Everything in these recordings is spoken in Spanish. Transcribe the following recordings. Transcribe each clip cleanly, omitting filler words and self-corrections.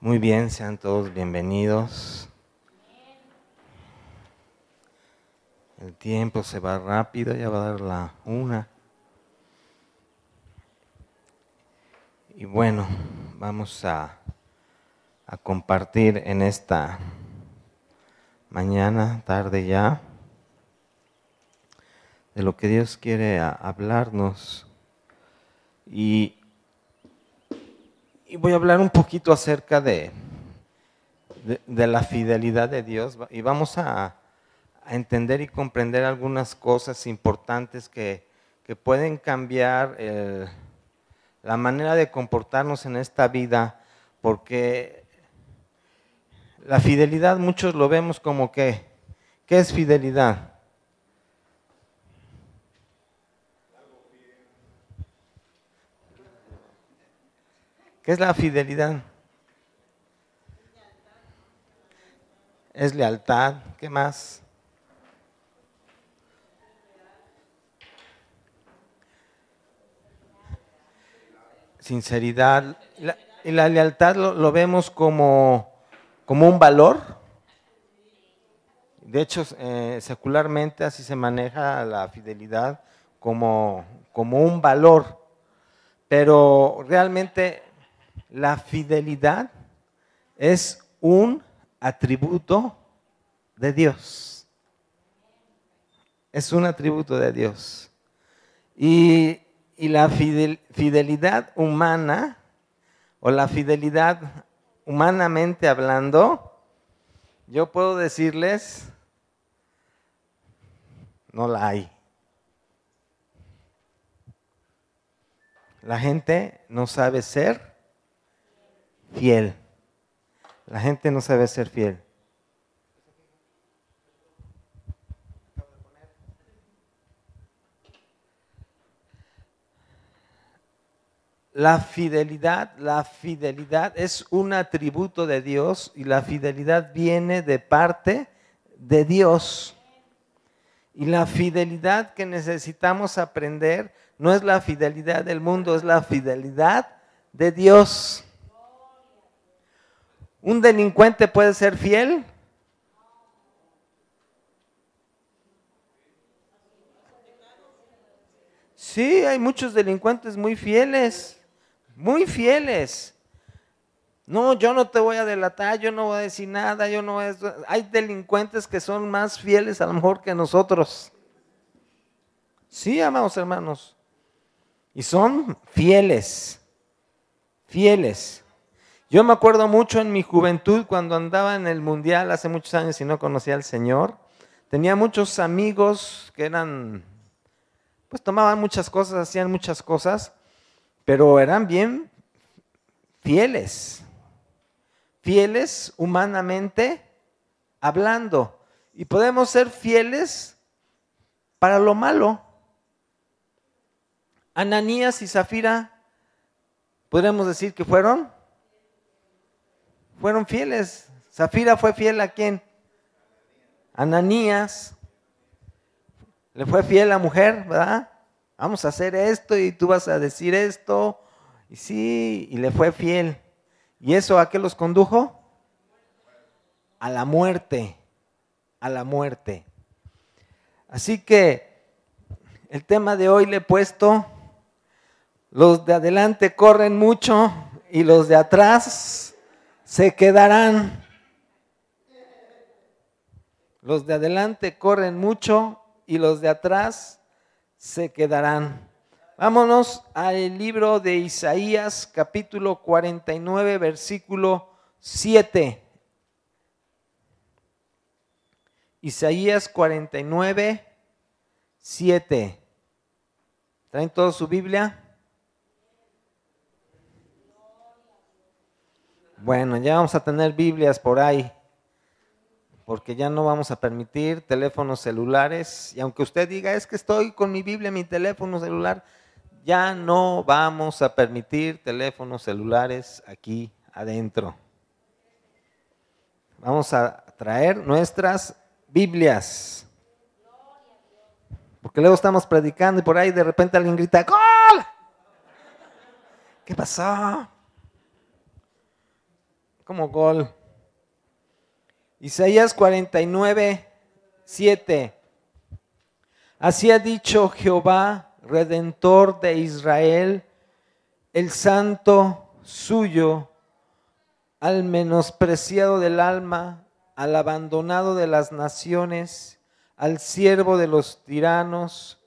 Muy bien, sean todos bienvenidos. El tiempo se va rápido, ya va a dar la 1. Y bueno, vamos a compartir en esta mañana, tarde ya, de lo que Dios quiere hablarnos. Y voy a hablar un poquito acerca de la fidelidad de Dios, y vamos a entender y comprender algunas cosas importantes que pueden cambiar la manera de comportarnos en esta vida, porque la fidelidad muchos lo vemos como que, ¿qué es fidelidad? ¿Qué es la fidelidad? Es lealtad, ¿qué más? Sinceridad. Y la lealtad lo vemos como un valor. De hecho, secularmente así se maneja la fidelidad como un valor. Pero realmente la fidelidad es un atributo de Dios. Es un atributo de Dios. Y la fidelidad humana, o la fidelidad humanamente hablando, yo puedo decirles, no la hay. La gente no sabe ser fiel. La gente no sabe ser fiel. La fidelidad es un atributo de Dios, y la fidelidad viene de parte de Dios. Y la fidelidad que necesitamos aprender no es la fidelidad del mundo, es la fidelidad de Dios. ¿Un delincuente puede ser fiel? Sí, hay muchos delincuentes muy fieles, muy fieles. No, yo no te voy a delatar, yo no voy a decir nada, yo no voy a... Hay delincuentes que son más fieles a lo mejor que nosotros. Sí, amados hermanos. Y son fieles, fieles. Yo me acuerdo mucho en mi juventud cuando andaba en el mundial hace muchos años y no conocía al Señor. Tenía muchos amigos que pues tomaban muchas cosas, hacían muchas cosas, pero eran bien fieles. Fieles humanamente hablando. Y podemos ser fieles para lo malo. Ananías y Zafira, podríamos decir que fueron fieles. Zafira fue fiel ¿a quién? Ananías. Le fue fiel a la mujer, ¿verdad? Vamos a hacer esto y tú vas a decir esto. Y sí, y le fue fiel. ¿Y eso a qué los condujo? A la muerte. A la muerte. Así que el tema de hoy le he puesto: los de adelante corren mucho y los de atrás se quedarán. Los de adelante corren mucho y los de atrás se quedarán. Vámonos al libro de Isaías, capítulo 49, versículo 7. Isaías 49, 7. ¿Traen todos su Biblia? Bueno, ya vamos a tener Biblias por ahí, porque ya no vamos a permitir teléfonos celulares. Y aunque usted diga, es que estoy con mi Biblia en mi teléfono celular, ya no vamos a permitir teléfonos celulares aquí adentro. Vamos a traer nuestras Biblias. Porque luego estamos predicando y por ahí de repente alguien grita, ¡gol! ¿Qué pasó? como gol. Isaías 49, 7. Así ha dicho Jehová, Redentor de Israel, el santo suyo, al menospreciado del alma, al abandonado de las naciones, al siervo de los tiranos.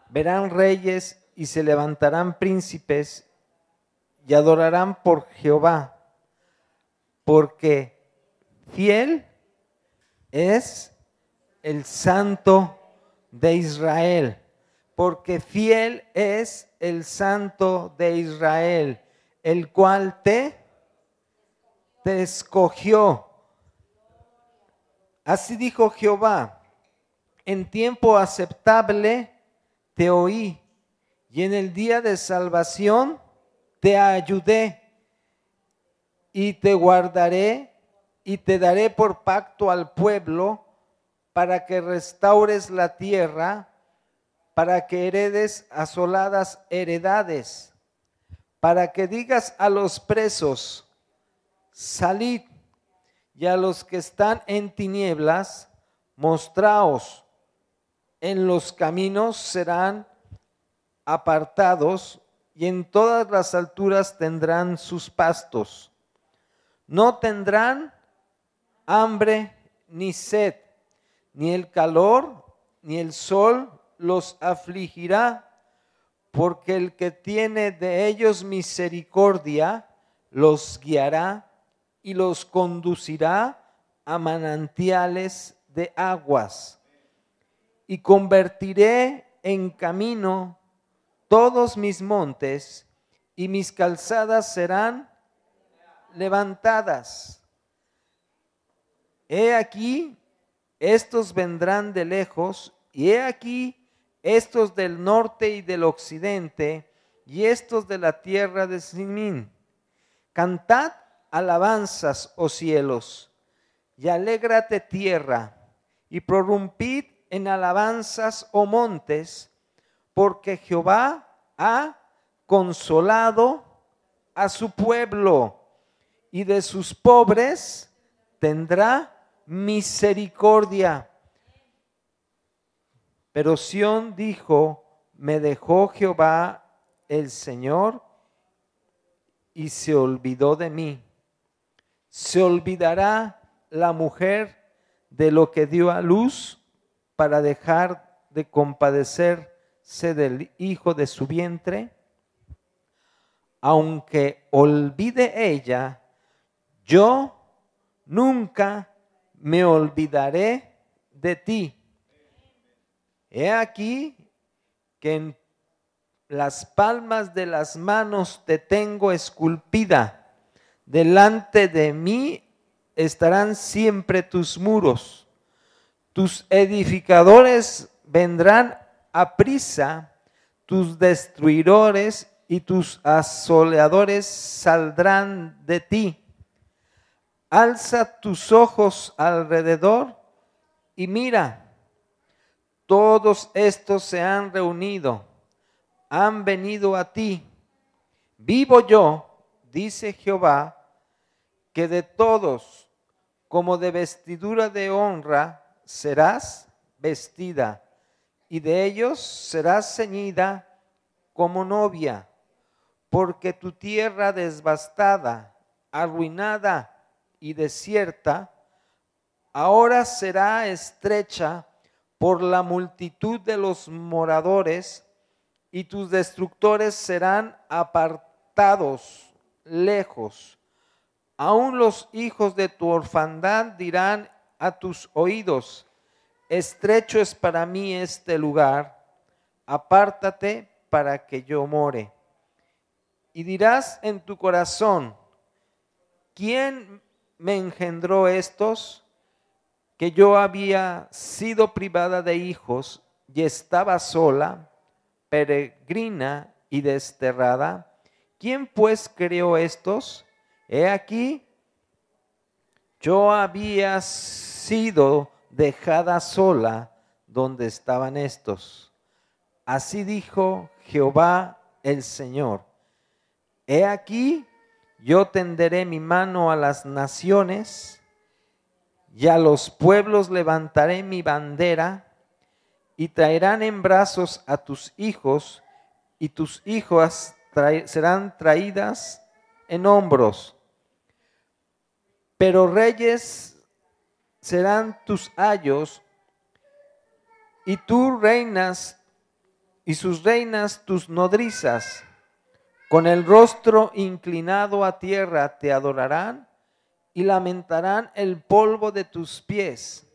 Verán reyes y se levantarán príncipes y adorarán por Jehová, porque fiel es el Santo de Israel, porque fiel es el Santo de Israel, el cual te escogió. Así dijo Jehová, en tiempo aceptable te oí, y en el día de salvación te ayudé, y te guardaré, y te daré por pacto al pueblo, para que restaures la tierra, para que heredes asoladas heredades, para que digas a los presos, salid, y a los que están en tinieblas, mostraos. En los caminos serán apartados, y en todas las alturas tendrán sus pastos. No tendrán hambre ni sed, ni el calor ni el sol los afligirá, porque el que tiene de ellos misericordia los guiará y los conducirá a manantiales de aguas. Y convertiré en camino todos mis montes, y mis calzadas serán levantadas. He aquí, estos vendrán de lejos, y he aquí, estos del norte y del occidente, y estos de la tierra de Sinim. Cantad alabanzas, oh cielos, y alégrate tierra, y prorrumpid en alabanzas, oh montes, porque Jehová ha consolado a su pueblo, y de sus pobres tendrá misericordia. Pero Sión dijo, me dejó Jehová el Señor, y se olvidó de mí. Se olvidará la mujer de lo que dio a luz, para dejar de compadecerse del hijo de su vientre. Aunque olvide ella, yo nunca me olvidaré de ti. He aquí que en las palmas de las manos te tengo esculpida. Delante de mí estarán siempre tus muros. Tus edificadores vendrán aprisa, tus destruidores y tus asoleadores saldrán de ti. Alza tus ojos alrededor y mira, todos estos se han reunido, han venido a ti. Vivo yo, dice Jehová, que de todos, como de vestidura de honra, serás vestida, y de ellos serás ceñida como novia, porque tu tierra devastada, arruinada y desierta, ahora será estrecha por la multitud de los moradores, y tus destructores serán apartados lejos. Aún los hijos de tu orfandad dirán a tus oídos, estrecho es para mí este lugar, apártate para que yo more. Y dirás en tu corazón, ¿quién me engendró estos? Que yo había sido privada de hijos y estaba sola, peregrina y desterrada. ¿Quién pues creó estos? He aquí, yo había sido dejada sola donde estaban estos. Así dijo Jehová el Señor. He aquí, Yo tenderé mi mano a las naciones y a los pueblos levantaré mi bandera y traerán en brazos a tus hijos y tus hijas serán traídas en hombros. Pero reyes serán tus ayos y tú reinas y sus reinas tus nodrizas. Con el rostro inclinado a tierra te adorarán y lamentarán el polvo de tus pies.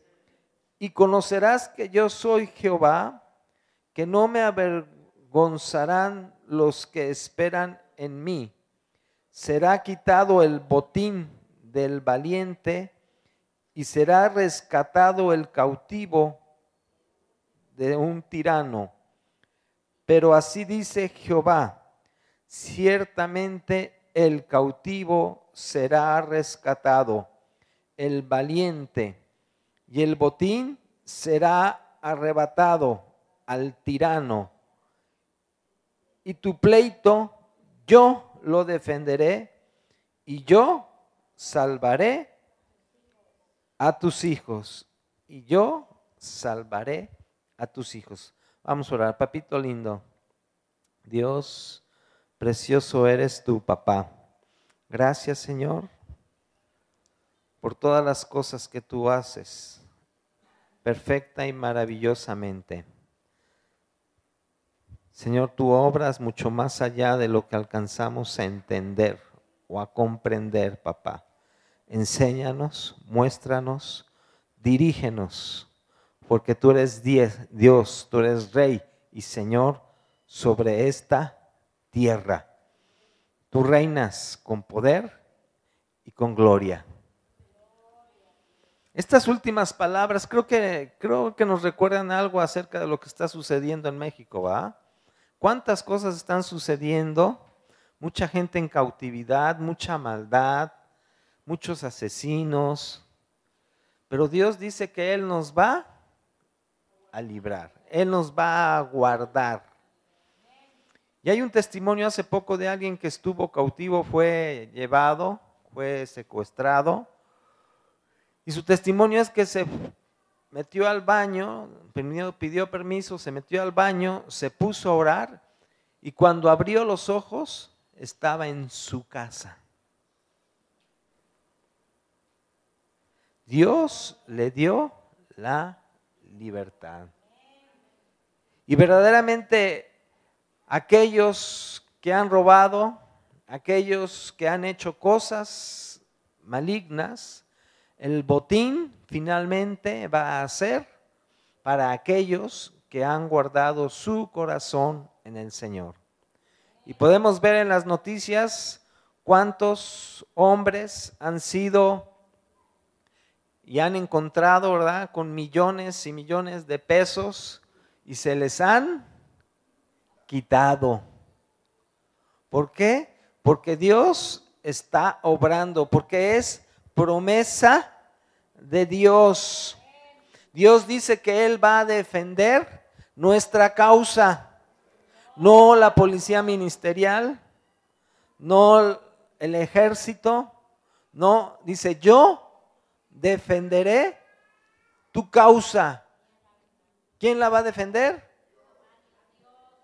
Y conocerás que yo soy Jehová, que no me avergonzarán los que esperan en mí. Será quitado el botín del valiente y será rescatado el cautivo de un tirano. Pero así dice Jehová: ciertamente el cautivo será rescatado, el valiente, y el botín será arrebatado al tirano. Y tu pleito yo lo defenderé, y yo salvaré a tus hijos. Y yo salvaré a tus hijos. Vamos a orar. Papito lindo, Dios precioso, eres tú, papá. Gracias, Señor, por todas las cosas que tú haces, perfecta y maravillosamente. Señor, tú obras mucho más allá de lo que alcanzamos a entender o a comprender, papá. Enséñanos, muéstranos, dirígenos, porque tú eres Dios, tú eres Rey y Señor sobre esta tierra. Tú reinas con poder y con gloria. Estas últimas palabras creo que nos recuerdan algo acerca de lo que está sucediendo en México, ¿va? ¿Cuántas cosas están sucediendo? Mucha gente en cautividad, mucha maldad, muchos asesinos. Pero Dios dice que Él nos va a librar, Él nos va a guardar. Y hay un testimonio hace poco de alguien que estuvo cautivo, fue llevado, fue secuestrado. Y su testimonio es que se metió al baño, pidió permiso, se metió al baño, se puso a orar y cuando abrió los ojos estaba en su casa. Dios le dio la libertad. Y verdaderamente aquellos que han robado, aquellos que han hecho cosas malignas, el botín finalmente va a ser para aquellos que han guardado su corazón en el Señor. Y podemos ver en las noticias cuántos hombres han sido y han encontrado, ¿verdad?, con millones y millones de pesos y se les han quitado. ¿Por qué? Porque Dios está obrando, porque es promesa de Dios. Dios dice que Él va a defender nuestra causa, no la policía ministerial, no el ejército, no, dice yo defenderé tu causa. ¿Quién la va a defender?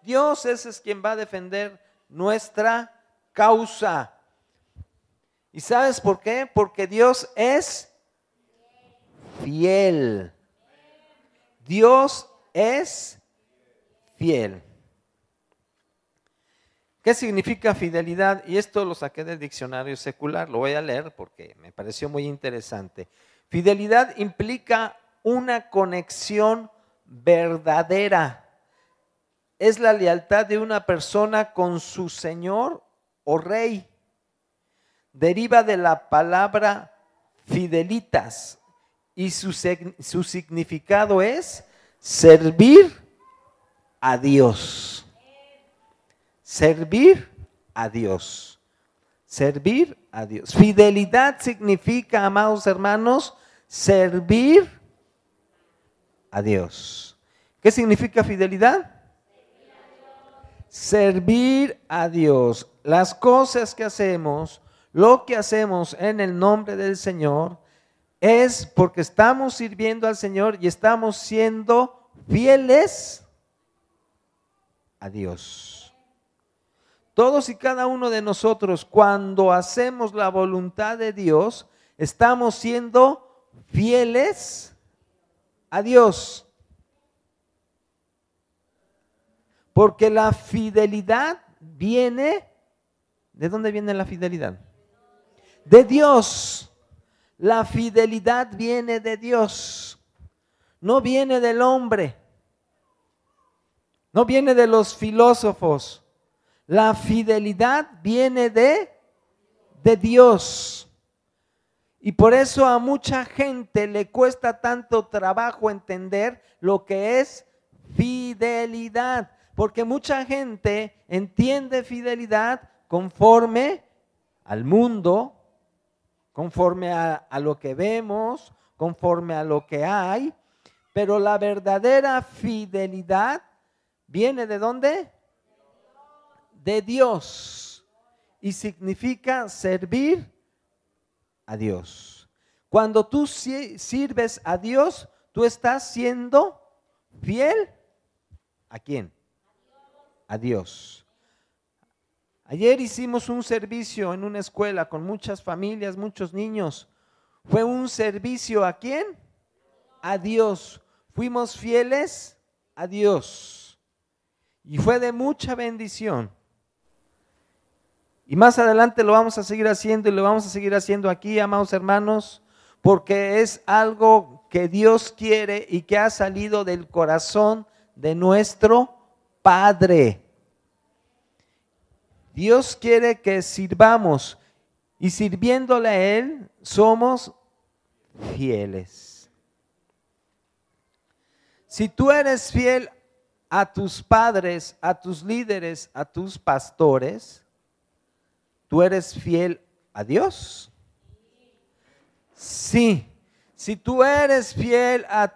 Dios, ese es quien va a defender nuestra causa. ¿Y sabes por qué? Porque Dios es fiel. Dios es fiel. ¿Qué significa fidelidad? Y esto lo saqué del diccionario secular, lo voy a leer porque me pareció muy interesante. Fidelidad implica una conexión verdadera. Es la lealtad de una persona con su Señor o Rey. Deriva de la palabra fidelitas y su significado es servir a Dios. Servir a Dios. Servir a Dios. Fidelidad significa, amados hermanos, servir a Dios. ¿Qué significa fidelidad? Servir a Dios. Las cosas que hacemos lo que hacemos en el nombre del Señor es porque estamos sirviendo al Señor y estamos siendo fieles a Dios. Todos y cada uno de nosotros, cuando hacemos la voluntad de Dios, estamos siendo fieles a Dios. Porque la fidelidad viene, ¿de dónde viene la fidelidad? De Dios. La fidelidad viene de Dios, no viene del hombre, no viene de los filósofos. La fidelidad viene de Dios. Y por eso a mucha gente le cuesta tanto trabajo entender lo que es fidelidad, porque mucha gente entiende fidelidad conforme al mundo, conforme a lo que vemos, conforme a lo que hay, pero la verdadera fidelidad viene ¿de dónde? De Dios, y significa servir a Dios. Cuando tú sirves a Dios, tú estás siendo fiel ¿a quién? A Dios. Ayer hicimos un servicio en una escuela con muchas familias, muchos niños. Fue un servicio ¿a quién? A Dios. Fuimos fieles a Dios. Y fue de mucha bendición. Y más adelante lo vamos a seguir haciendo y lo vamos a seguir haciendo aquí, amados hermanos, porque es algo que Dios quiere y que ha salido del corazón de nuestro Padre. Dios quiere que sirvamos y sirviéndole a Él somos fieles. Si tú eres fiel a tus padres, a tus líderes, a tus pastores, ¿tú eres fiel a Dios? Sí. Si tú eres fiel a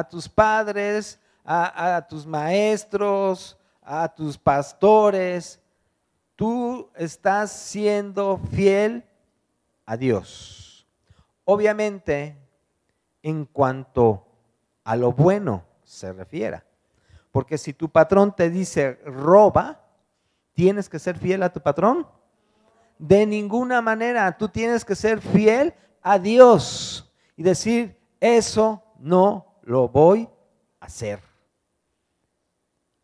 tus padres, a tus maestros, a tus pastores, tú estás siendo fiel a Dios. Obviamente, en cuanto a lo bueno se refiere. Porque si tu patrón te dice roba, ¿tienes que ser fiel a tu patrón? De ninguna manera. Tú tienes que ser fiel a Dios y decir, eso no lo voy a hacer.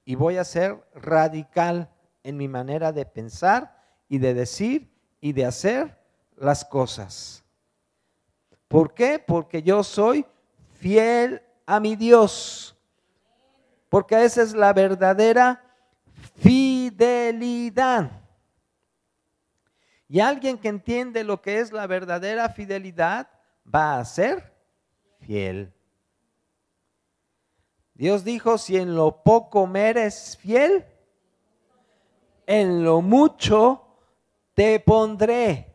Y voy a ser radical en mi manera de pensar y de decir y de hacer las cosas. ¿Por qué? Porque yo soy fiel a mi Dios. Porque esa es la verdadera fidelidad. Y alguien que entiende lo que es la verdadera fidelidad va a ser fiel. Dios dijo, si en lo poco me eres fiel, en lo mucho te pondré.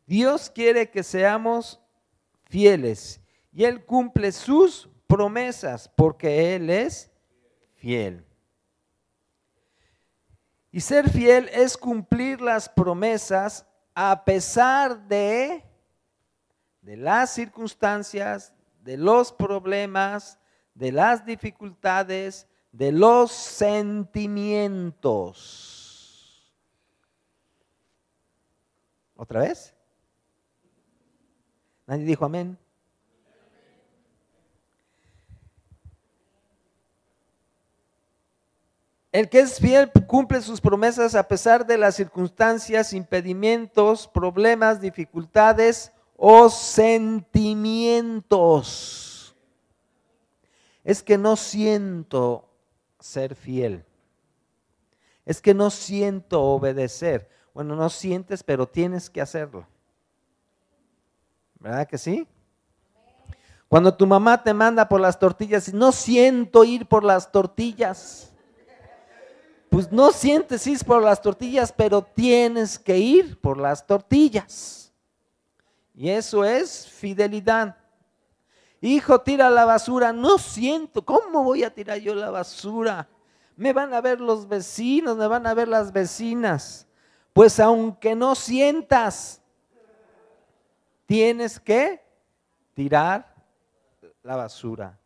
Dios quiere que seamos fieles y Él cumple sus promesas porque Él es fiel. Y ser fiel es cumplir las promesas a pesar de las circunstancias, de los problemas, de las dificultades, de los sentimientos. ¿Otra vez? ¿Nadie dijo amén? El que es fiel cumple sus promesas a pesar de las circunstancias, impedimentos, problemas, dificultades o sentimientos. Es que no siento ser fiel. Es que no siento obedecer. Bueno, no sientes, pero tienes que hacerlo. ¿Verdad que sí? Cuando tu mamá te manda por las tortillas, no siento ir por las tortillas. Pues no sientes ir por las tortillas, pero tienes que ir por las tortillas. Y eso es fidelidad. Hijo, tira la basura. No siento, ¿cómo voy a tirar yo la basura? Me van a ver los vecinos, me van a ver las vecinas. Pues aunque no sientas, tienes que tirar la basura.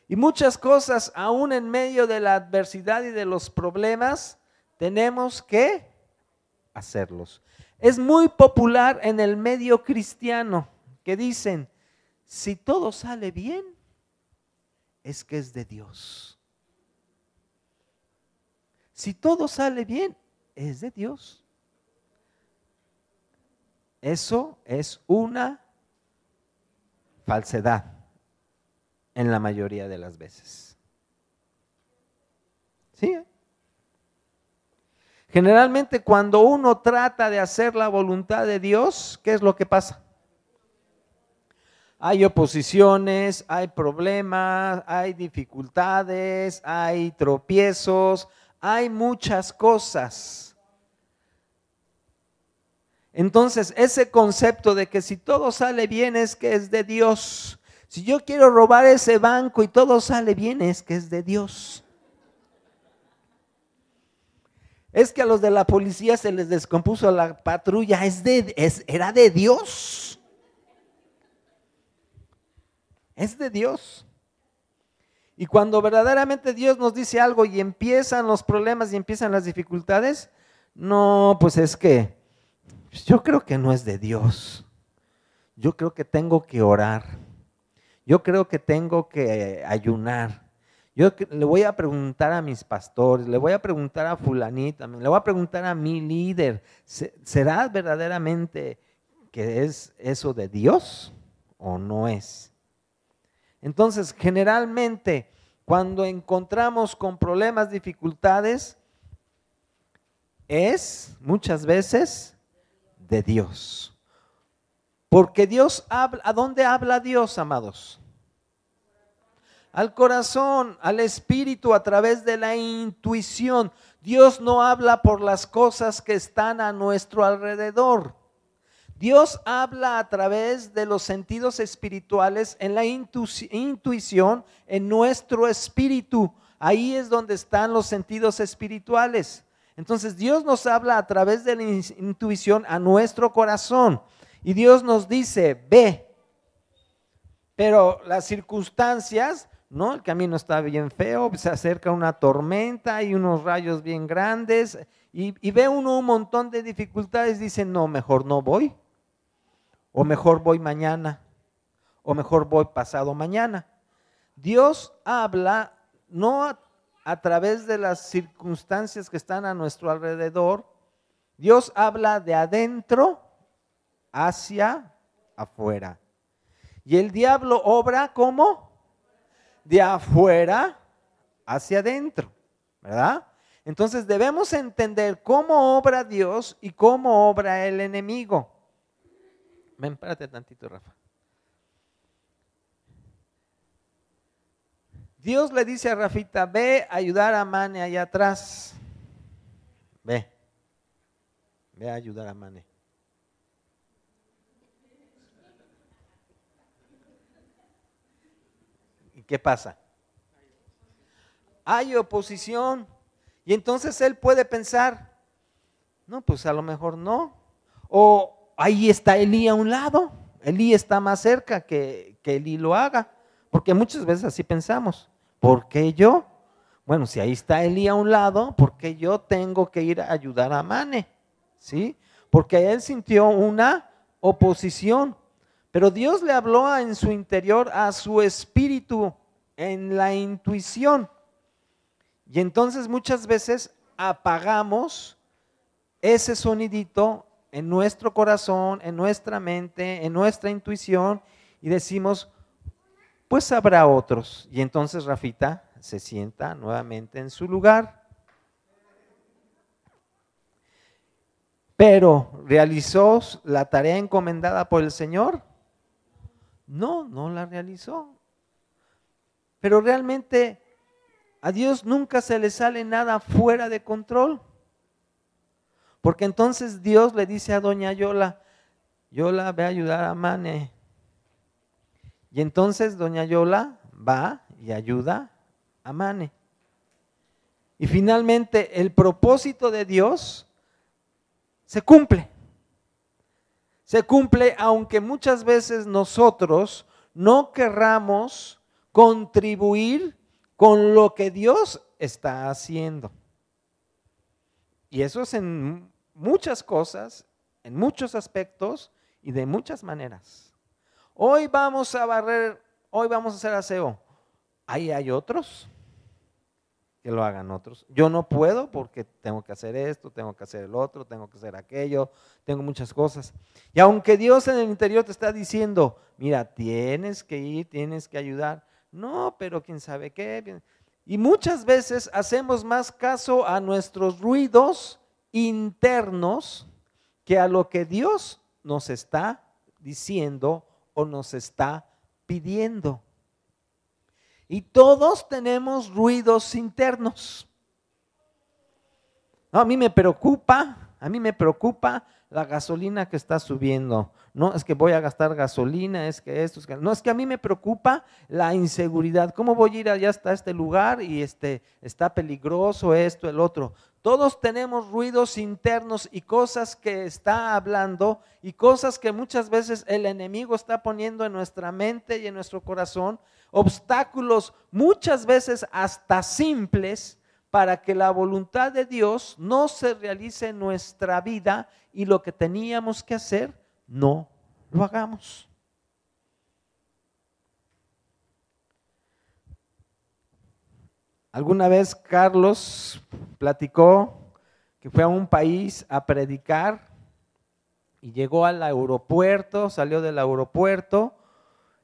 Y muchas cosas, aún en medio de la adversidad y de los problemas, tenemos que hacerlos. Es muy popular en el medio cristiano que dicen, si todo sale bien, es que es de Dios. Si todo sale bien, es de Dios. Eso es una falsedad en la mayoría de las veces. ¿Sí? Generalmente cuando uno trata de hacer la voluntad de Dios, ¿qué es lo que pasa? Hay oposiciones, hay problemas, hay dificultades, hay tropiezos, hay muchas cosas. Entonces, ese concepto de que si todo sale bien es que es de Dios. Si yo quiero robar ese banco y todo sale bien es que es de Dios. Es que a los de la policía se les descompuso la patrulla, era de Dios. Es de Dios. Y cuando verdaderamente Dios nos dice algo y empiezan los problemas y empiezan las dificultades, no, pues es que yo creo que no es de Dios. Yo creo que tengo que orar. Yo creo que tengo que ayunar. Yo le voy a preguntar a mis pastores, le voy a preguntar a fulanita, le voy a preguntar a mi líder, ¿será verdaderamente que es eso de Dios o no es? Entonces, generalmente, cuando encontramos con problemas, dificultades, es muchas veces de Dios. Porque Dios habla, ¿a dónde habla Dios, amados? Al corazón, al espíritu, a través de la intuición. Dios no habla por las cosas que están a nuestro alrededor. Dios habla a través de los sentidos espirituales, en la intuición, en nuestro espíritu. Ahí es donde están los sentidos espirituales. Entonces Dios nos habla a través de la intuición a nuestro corazón. Y Dios nos dice, ve. Pero las circunstancias, ¿no? El camino está bien feo, se acerca una tormenta y unos rayos bien grandes. Y ve uno un montón de dificultades, dice, no, mejor no voy. O mejor voy mañana, o mejor voy pasado mañana. Dios habla no a través de las circunstancias que están a nuestro alrededor. Dios habla de adentro hacia afuera. Y el diablo obra ¿cómo? De afuera hacia adentro, ¿verdad? Entonces debemos entender cómo obra Dios y cómo obra el enemigo. Ven, párate tantito, Rafa. Dios le dice a Rafita, ve a ayudar a Mane allá atrás. Ve a ayudar a Mane. ¿Y qué pasa? Hay oposición. Y entonces él puede pensar, no, pues a lo mejor no. O ahí está Elí a un lado, Elí está más cerca que Elí lo haga, porque muchas veces así pensamos, ¿por qué yo? Bueno, si ahí está Elí a un lado, ¿por qué yo tengo que ir a ayudar a Mane? ¿Sí? Porque él sintió una oposición, pero Dios le habló en su interior a su espíritu, en la intuición, y entonces muchas veces apagamos ese sonidito en nuestro corazón, en nuestra mente, en nuestra intuición y decimos, pues habrá otros. Y entonces Rafita se sienta nuevamente en su lugar. Pero ¿realizó la tarea encomendada por el Señor? No, no la realizó. Pero realmente a Dios nunca se le sale nada fuera de control. Porque entonces Dios le dice a doña Yola, Yola, ve a ayudar a Mane. Y entonces doña Yola va y ayuda a Mane. Y finalmente el propósito de Dios se cumple. Se cumple aunque muchas veces nosotros no querramos contribuir con lo que Dios está haciendo. Y eso es en muchas cosas, en muchos aspectos y de muchas maneras. Hoy vamos a barrer, hoy vamos a hacer aseo. Ahí hay otros que lo hagan otros. Yo no puedo porque tengo que hacer esto, tengo que hacer el otro, tengo que hacer aquello, tengo muchas cosas. Y aunque Dios en el interior te está diciendo, mira, tienes que ir, tienes que ayudar. No, pero quién sabe qué. Y muchas veces hacemos más caso a nuestros ruidos internos que a lo que Dios nos está diciendo o nos está pidiendo. Y todos tenemos ruidos internos. No, a mí me preocupa la gasolina que está subiendo. No, es que voy a gastar gasolina, es que esto, no, es que a mí me preocupa la inseguridad. ¿Cómo voy a ir allá hasta este lugar y está peligroso esto, el otro? Todos tenemos ruidos internos y cosas que está hablando y cosas que muchas veces el enemigo está poniendo en nuestra mente y en nuestro corazón, obstáculos muchas veces hasta simples para que la voluntad de Dios no se realice en nuestra vida y lo que teníamos que hacer no lo hagamos. Alguna vez Carlos platicó que fue a un país a predicar y llegó al aeropuerto, salió del aeropuerto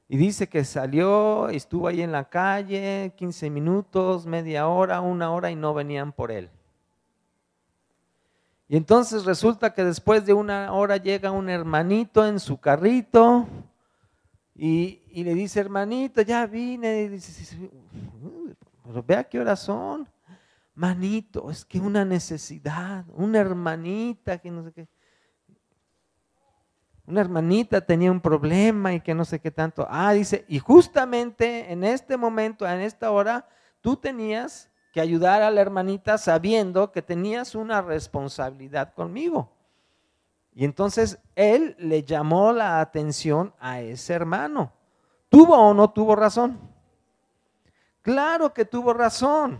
y dice que salió, estuvo ahí en la calle 15 minutos, media hora, una hora y no venían por él. Y entonces resulta que después de una hora llega un hermanito en su carrito y le dice, hermanito, ya vine. Y dice, pero vea qué horas son. Manito, es que una necesidad, una hermanita que no sé qué. Una hermanita tenía un problema y que no sé qué tanto. Dice, y justamente en este momento, en esta hora, tú tenías que ayudar a la hermanita sabiendo que tenías una responsabilidad conmigo. Y entonces él le llamó la atención a ese hermano. ¿Tuvo o no tuvo razón? Claro que tuvo razón.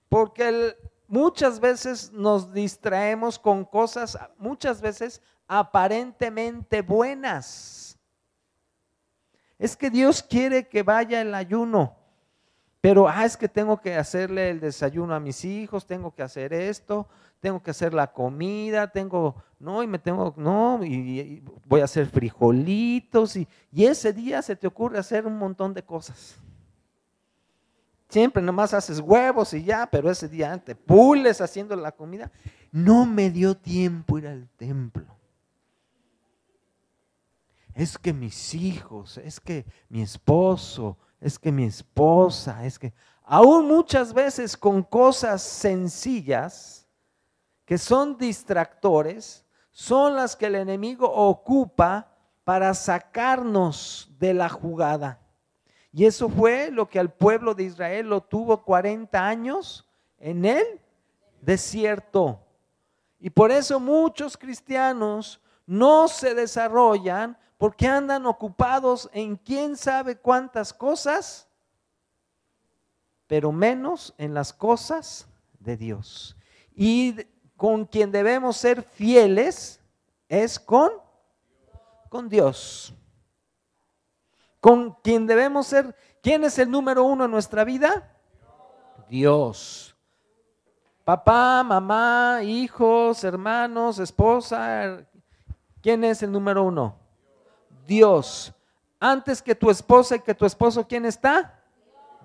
Porque muchas veces nos distraemos con cosas, muchas veces aparentemente buenas. Es que Dios quiere que vaya el ayuno. Pero, es que tengo que hacerle el desayuno a mis hijos, tengo que hacer esto, tengo que hacer la comida, y voy a hacer frijolitos y ese día se te ocurre hacer un montón de cosas. Siempre nomás haces huevos y ya, pero ese día te pules haciendo la comida. No me dio tiempo ir al templo. Es que mis hijos, es que mi esposo, es que mi esposa, es que aún muchas veces con cosas sencillas que son distractores, son las que el enemigo ocupa para sacarnos de la jugada. Y eso fue lo que al pueblo de Israel lo tuvo 40 años en el desierto. Y por eso muchos cristianos no se desarrollan porque andan ocupados en quién sabe cuántas cosas, pero menos en las cosas de Dios. Y con quien debemos ser fieles es con Dios. Con quien debemos ser, ¿quién es el número uno en nuestra vida? Dios. Papá, mamá, hijos, hermanos, esposa, ¿quién es el número uno? Dios. Antes que tu esposa y que tu esposo, ¿quién está?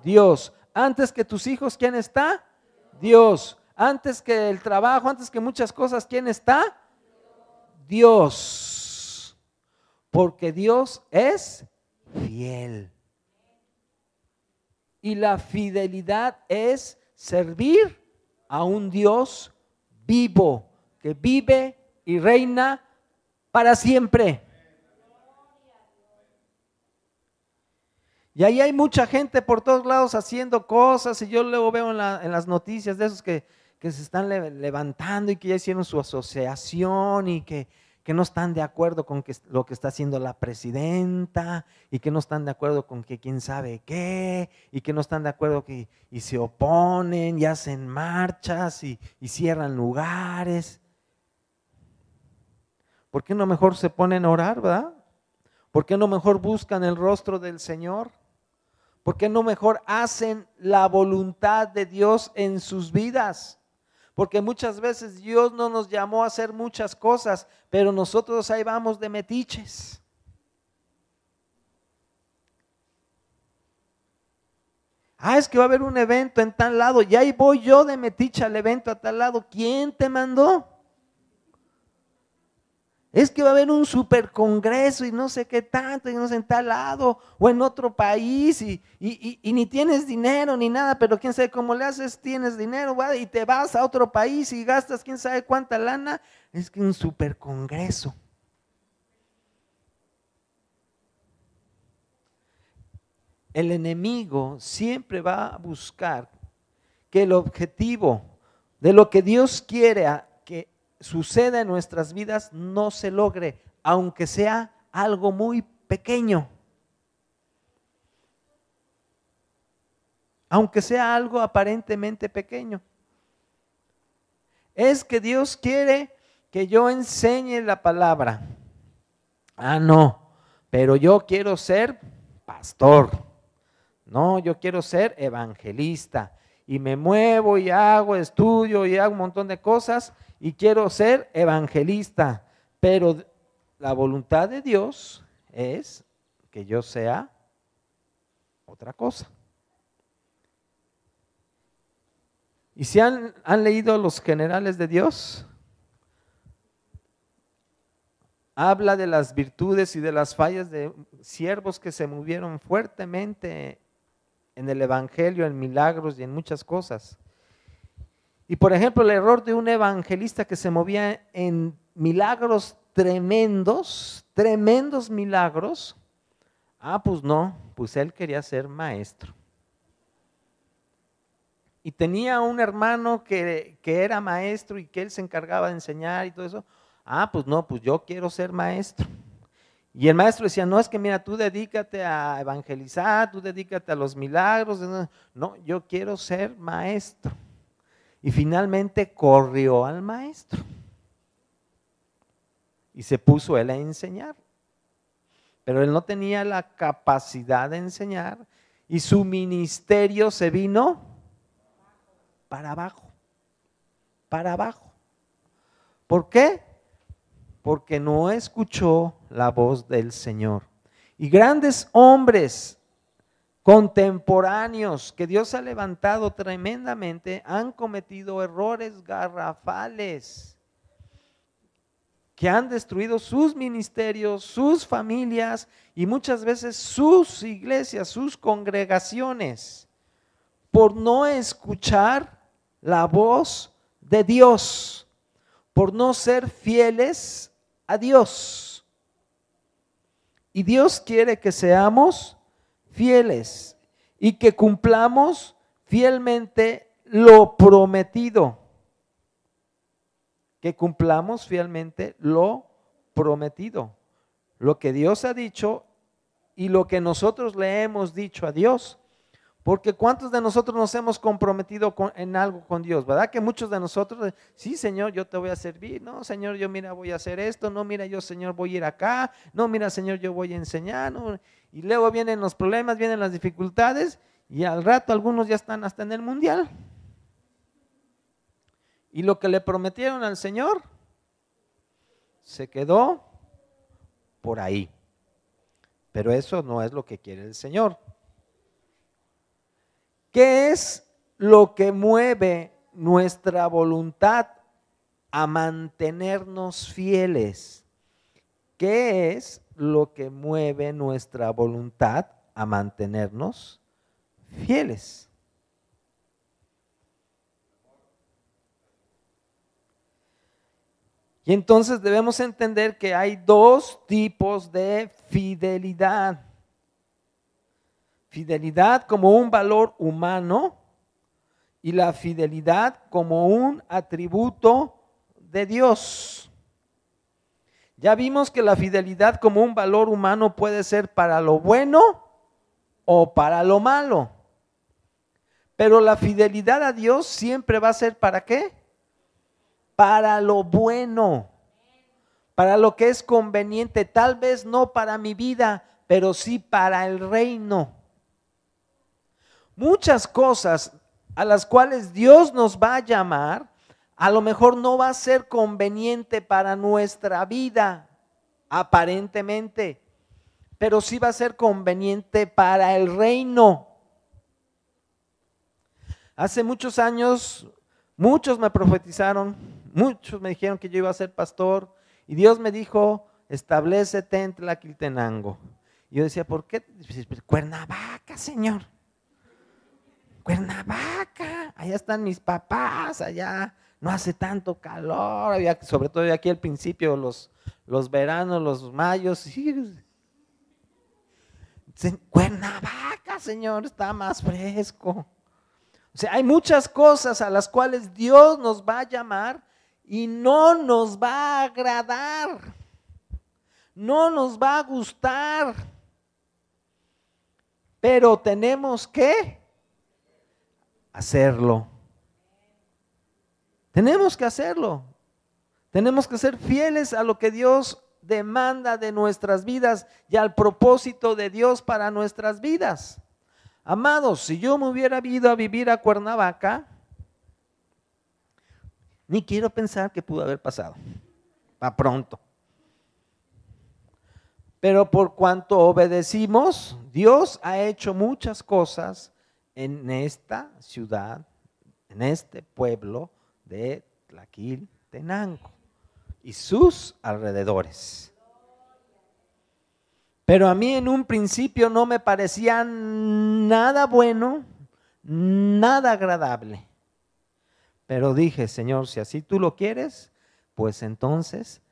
Dios. Antes que tus hijos, ¿quién está? Dios. Antes que el trabajo, antes que muchas cosas, ¿quién está? Dios. Porque Dios es fiel. Y la fidelidad es servir a un Dios vivo, que vive y reina para siempre. Y ahí hay mucha gente por todos lados haciendo cosas y yo luego veo en las noticias de esos que que se están levantando y que ya hicieron su asociación y que no están de acuerdo con lo que está haciendo la presidenta y que no están de acuerdo con que quién sabe qué y que no están de acuerdo y se oponen y hacen marchas y cierran lugares. ¿Por qué no mejor se ponen a orar, verdad? ¿Por qué no mejor buscan el rostro del Señor? ¿Por qué no mejor hacen la voluntad de Dios en sus vidas? Porque muchas veces Dios no nos llamó a hacer muchas cosas, pero nosotros ahí vamos de metiches. Es que va a haber un evento en tal lado y ahí voy yo de metiche al evento a tal lado. ¿Quién te mandó? Es que va a haber un supercongreso y no sé qué tanto, y no sé en tal lado o en otro país y ni tienes dinero ni nada, pero quién sabe cómo le haces, tienes dinero, ¿va? Y te vas a otro país y gastas quién sabe cuánta lana. Es que un supercongreso. El enemigo siempre va a buscar que el objetivo de lo que Dios quiere que suceda en nuestras vidas no se logre, aunque sea algo muy pequeño. Aunque sea algo aparentemente pequeño. Es que Dios quiere que yo enseñe la palabra. No, pero yo quiero ser pastor. No, yo quiero ser evangelista. Y me muevo y hago estudio y hago un montón de cosas y quiero ser evangelista. Pero la voluntad de Dios es que yo sea otra cosa. ¿Y si han leído Los Generales de Dios? Habla de las virtudes y de las fallas de siervos que se movieron fuertemente en el evangelio, en milagros y en muchas cosas. Y por ejemplo, el error de un evangelista que se movía en milagros tremendos milagros. Pues no, pues él quería ser maestro. Y tenía un hermano que era maestro y que él se encargaba de enseñar y todo eso. Pues no, pues yo quiero ser maestro. Y el maestro decía, no, es que mira, tú dedícate a evangelizar, tú dedícate a los milagros. No, yo quiero ser maestro. Y finalmente corrió al maestro. Y se puso él a enseñar. Pero él no tenía la capacidad de enseñar y su ministerio se vino para abajo. Para abajo. ¿Por qué? Porque no escuchó la voz del Señor. Y grandes hombres contemporáneos que Dios ha levantado tremendamente han cometido errores garrafales que han destruido sus ministerios, sus familias y muchas veces sus iglesias, sus congregaciones, por no escuchar la voz de Dios, por no ser fieles a Dios. Y Dios quiere que seamos fieles y que cumplamos fielmente lo prometido. Que cumplamos fielmente lo prometido, lo que Dios ha dicho y lo que nosotros le hemos dicho a Dios. Porque ¿cuántos de nosotros nos hemos comprometido en algo con Dios? ¿Verdad que muchos de nosotros, sí Señor, yo te voy a servir, no Señor, yo mira voy a hacer esto, no mira yo Señor voy a ir acá, no mira Señor yo voy a enseñar, no. Y luego vienen los problemas, vienen las dificultades y al rato algunos ya están hasta en el mundial. Y lo que le prometieron al Señor se quedó por ahí. Pero eso no es lo que quiere el Señor. ¿Qué es lo que mueve nuestra voluntad a mantenernos fieles? ¿Qué es lo que mueve nuestra voluntad a mantenernos fieles? Y entonces debemos entender que hay dos tipos de fidelidad. Fidelidad como un valor humano y la fidelidad como un atributo de Dios. Ya vimos que la fidelidad como un valor humano puede ser para lo bueno o para lo malo. Pero la fidelidad a Dios siempre va a ser ¿para qué? Para lo bueno, para lo que es conveniente, tal vez no para mi vida, pero sí para el reino. Muchas cosas a las cuales Dios nos va a llamar, a lo mejor no va a ser conveniente para nuestra vida, aparentemente, pero sí va a ser conveniente para el reino. Hace muchos años, muchos me profetizaron, muchos me dijeron que yo iba a ser pastor, y Dios me dijo, establécete en Tlaquiltenango. Y yo decía, ¿por qué? Cuernavaca, Señor. Cuernavaca, allá están mis papás, allá no hace tanto calor, había, sobre todo aquí al principio, los veranos, los mayos. Sí. Cuernavaca, Señor, está más fresco. O sea, hay muchas cosas a las cuales Dios nos va a llamar y no nos va a agradar, no nos va a gustar, pero tenemos que hacerlo. Tenemos que hacerlo. Tenemos que ser fieles a lo que Dios demanda de nuestras vidas y al propósito de Dios para nuestras vidas. Amados, si yo me hubiera ido a vivir a Cuernavaca, ni quiero pensar que pudo haber pasado, para pronto. Pero por cuanto obedecimos, Dios ha hecho muchas cosas en esta ciudad, en este pueblo de Tlaquiltenango y sus alrededores. Pero a mí en un principio no me parecía nada bueno, nada agradable. Pero dije, Señor, si así tú lo quieres, pues entonces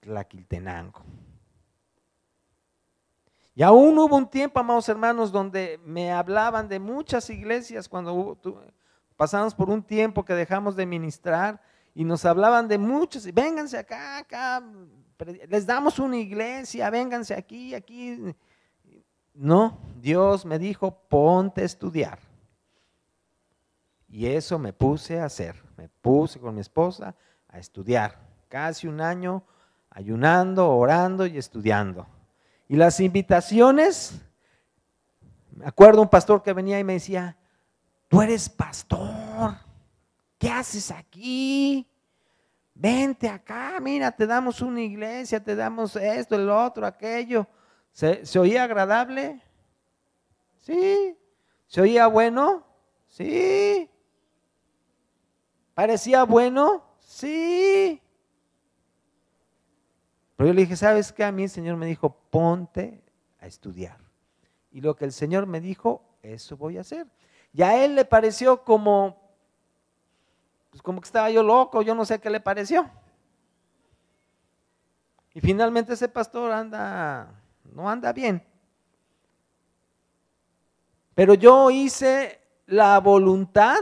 Tlaquiltenango. Y aún hubo un tiempo, amados hermanos, donde me hablaban de muchas iglesias cuando pasamos por un tiempo que dejamos de ministrar y nos hablaban de muchas, vénganse acá, les damos una iglesia, vénganse aquí. No, Dios me dijo, ponte a estudiar. Y eso me puse a hacer, me puse con mi esposa a estudiar, casi un año ayunando, orando y estudiando. Y las invitaciones, me acuerdo un pastor que venía y me decía, tú eres pastor, ¿qué haces aquí? Vente acá, mira, te damos una iglesia, te damos esto, el otro, aquello. ¿Se oía agradable? Sí. ¿Se oía bueno? Sí. ¿Parecía bueno? Sí. Pero yo le dije, ¿sabes qué? A mí el Señor me dijo, ponte a estudiar. Y lo que el Señor me dijo, eso voy a hacer. Y a él le pareció como que estaba yo loco, yo no sé qué le pareció. Y finalmente ese pastor no anda bien. Pero yo hice la voluntad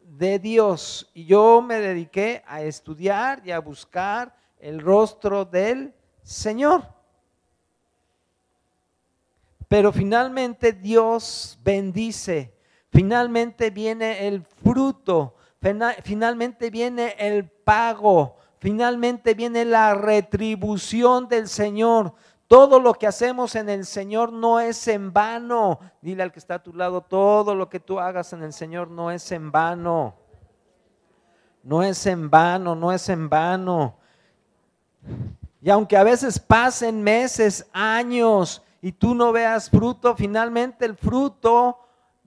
de Dios y yo me dediqué a estudiar y a buscar el rostro del Señor. Pero finalmente Dios bendice, finalmente viene el fruto, finalmente viene el pago, finalmente viene la retribución del Señor. Todo lo que hacemos en el Señor no es en vano. Dile al que está a tu lado, todo lo que tú hagas en el Señor no es en vano. No es en vano, no es en vano. Y aunque a veces pasen meses, años y tú no veas fruto, finalmente el fruto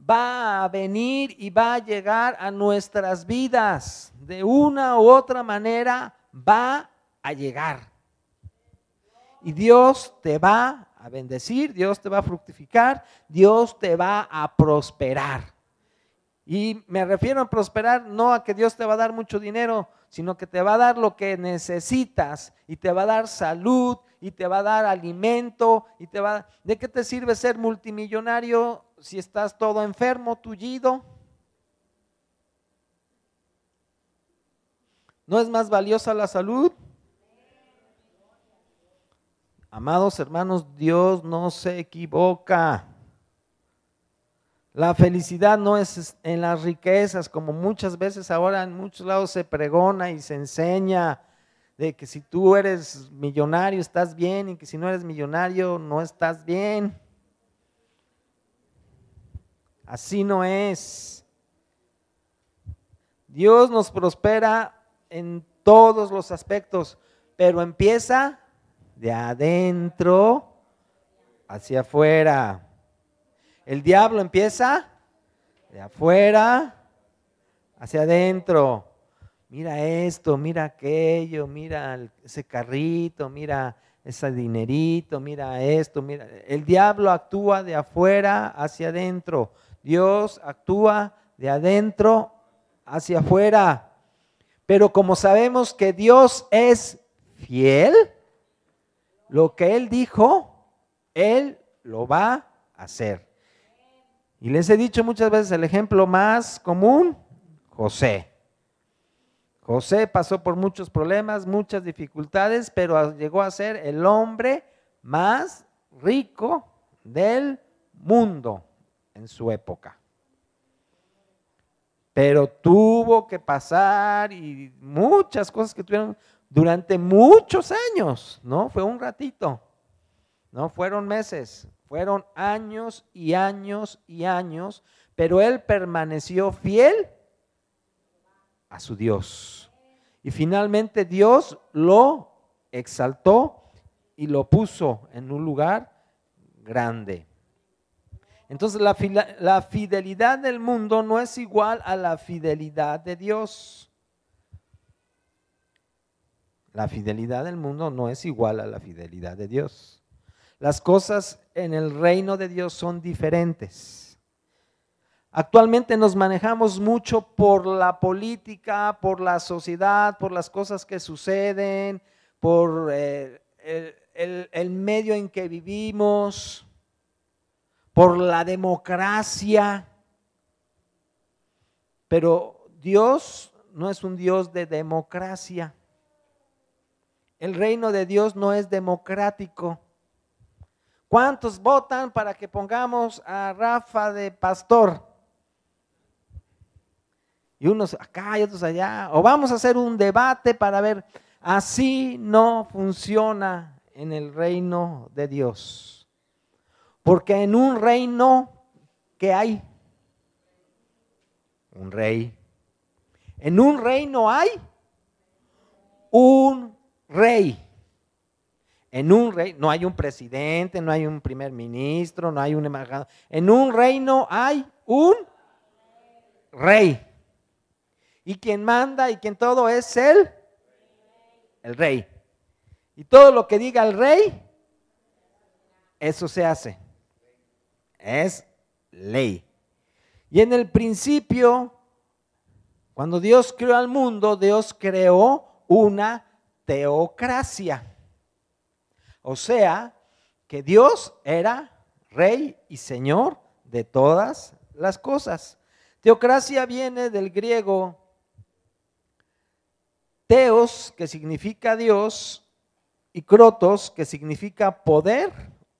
va a venir y va a llegar a nuestras vidas. De una u otra manera va a llegar. Y Dios te va a bendecir, Dios te va a fructificar, Dios te va a prosperar. Y me refiero a prosperar no a que Dios te va a dar mucho dinero, sino que te va a dar lo que necesitas y te va a dar salud y te va a dar alimento y ¿de qué te sirve ser multimillonario si estás todo enfermo, tullido? ¿No es más valiosa la salud? Amados hermanos, Dios no se equivoca. La felicidad no es en las riquezas, como muchas veces ahora en muchos lados se pregona y se enseña de que si tú eres millonario estás bien y que si no eres millonario no estás bien. Así no es. Dios nos prospera en todos los aspectos, pero empieza de adentro hacia afuera. El diablo empieza de afuera hacia adentro. Mira esto, mira aquello, mira ese carrito, mira ese dinerito, mira esto, mira. El diablo actúa de afuera hacia adentro. Dios actúa de adentro hacia afuera. Pero como sabemos que Dios es fiel, lo que Él dijo, Él lo va a hacer. Y les he dicho muchas veces el ejemplo más común, José. José pasó por muchos problemas, muchas dificultades, pero llegó a ser el hombre más rico del mundo en su época. Pero tuvo que pasar y muchas cosas que tuvieron durante muchos años, ¿no? Fue un ratito, no fueron meses, fueron años y años y años, pero él permaneció fiel a su Dios. Y finalmente Dios lo exaltó y lo puso en un lugar grande. Entonces la fidelidad del mundo no es igual a la fidelidad de Dios. La fidelidad del mundo no es igual a la fidelidad de Dios. Las cosas en el reino de Dios son diferentes. Actualmente nos manejamos mucho por la política, por la sociedad, por las cosas que suceden, por el medio en que vivimos, por la democracia. Pero Dios no es un Dios de democracia. El reino de Dios no es democrático. ¿Cuántos votan para que pongamos a Rafa de pastor? Y unos acá y otros allá. O vamos a hacer un debate para ver. Así no funciona en el reino de Dios. Porque en un reino, ¿qué hay? Un rey. En un reino hay un rey. En un reino no hay un presidente, no hay un primer ministro, no hay un embajador. En un reino hay un rey. Y quien manda y quien todo es el rey. Y todo lo que diga el rey, eso se hace. Es ley. Y en el principio, cuando Dios creó al mundo, Dios creó una teocracia. O sea, que Dios era rey y señor de todas las cosas. Teocracia viene del griego teos, que significa Dios, y krotos, que significa poder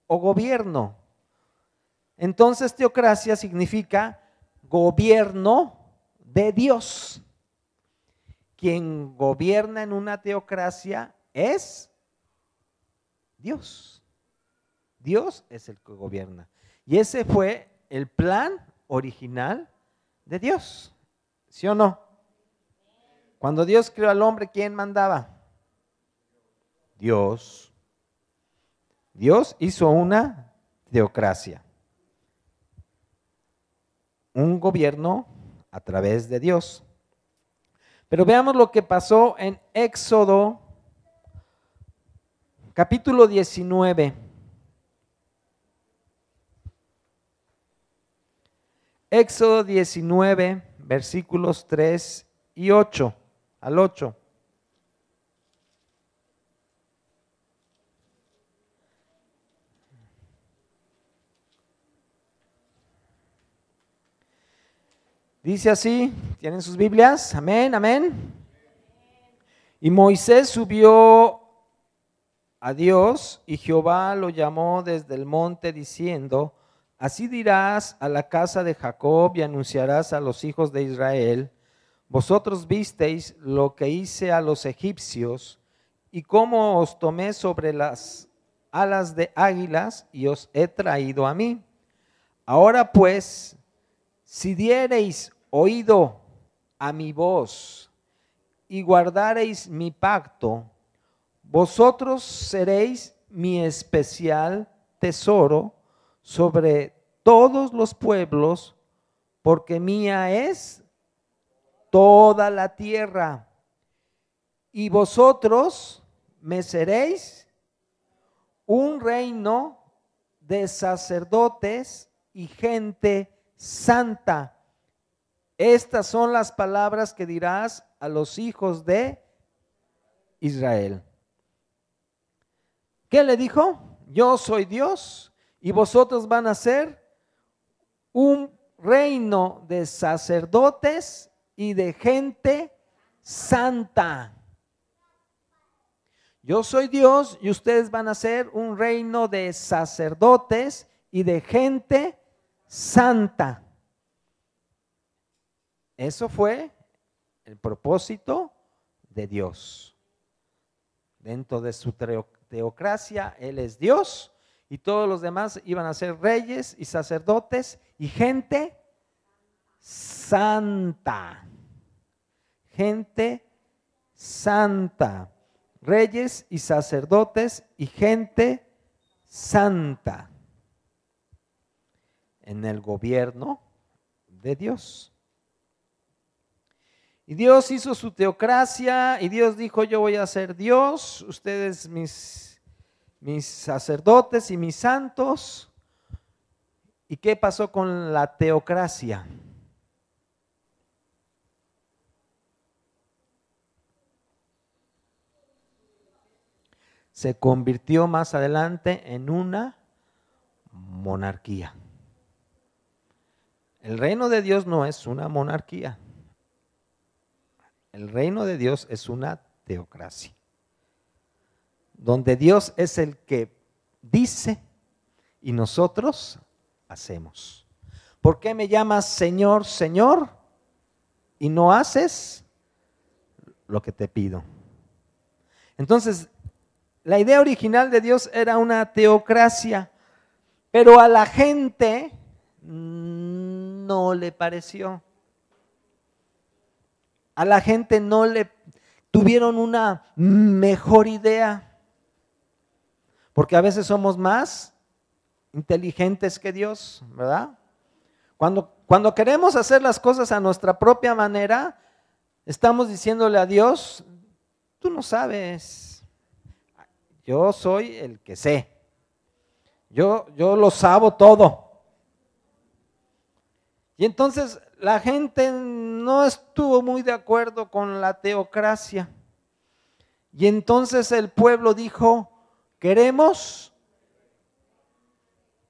o gobierno. Entonces, teocracia significa gobierno de Dios. Quien gobierna en una teocracia es Dios. Dios es el que gobierna. Y ese fue el plan original de Dios. ¿Sí o no? Cuando Dios creó al hombre, ¿quién mandaba? Dios. Dios hizo una teocracia. Un gobierno a través de Dios. Pero veamos lo que pasó en Éxodo capítulo 19. Éxodo 19, versículos 3 y 8 al 8. Dice así, ¿tienen sus Biblias? Amén, amén. Y Moisés subió a Dios y Jehová lo llamó desde el monte diciendo, así dirás a la casa de Jacob y anunciarás a los hijos de Israel, vosotros visteis lo que hice a los egipcios y cómo os tomé sobre las alas de águilas y os he traído a mí. Ahora pues, si diereis oído a mi voz y guardareis mi pacto, vosotros seréis mi especial tesoro sobre todos los pueblos, porque mía es toda la tierra, y vosotros me seréis un reino de sacerdotes y gente santa. Estas son las palabras que dirás a los hijos de Israel. ¿Qué le dijo? Yo soy Dios y vosotros van a ser un reino de sacerdotes y de gente santa. Yo soy Dios y ustedes van a ser un reino de sacerdotes y de gente santa. Eso fue el propósito de Dios. Dentro de su teocracia, Él es Dios y todos los demás iban a ser reyes y sacerdotes y gente santa. Gente santa. Reyes y sacerdotes y gente santa en el gobierno de Dios. Y Dios hizo su teocracia y Dios dijo, yo voy a ser Dios, ustedes mis sacerdotes y mis santos. ¿Y qué pasó con la teocracia? Se convirtió más adelante en una monarquía. El reino de Dios no es una monarquía. El reino de Dios es una teocracia, donde Dios es el que dice y nosotros hacemos. ¿Por qué me llamas Señor, Señor y no haces lo que te pido? Entonces, la idea original de Dios era una teocracia, pero a la gente no le pareció. A la gente no le tuvieron una mejor idea, porque a veces somos más inteligentes que Dios, ¿verdad? Cuando queremos hacer las cosas a nuestra propia manera, estamos diciéndole a Dios, tú no sabes, yo soy el que sé, yo lo sabo todo. Y entonces la gente no estuvo muy de acuerdo con la teocracia. Y entonces el pueblo dijo, queremos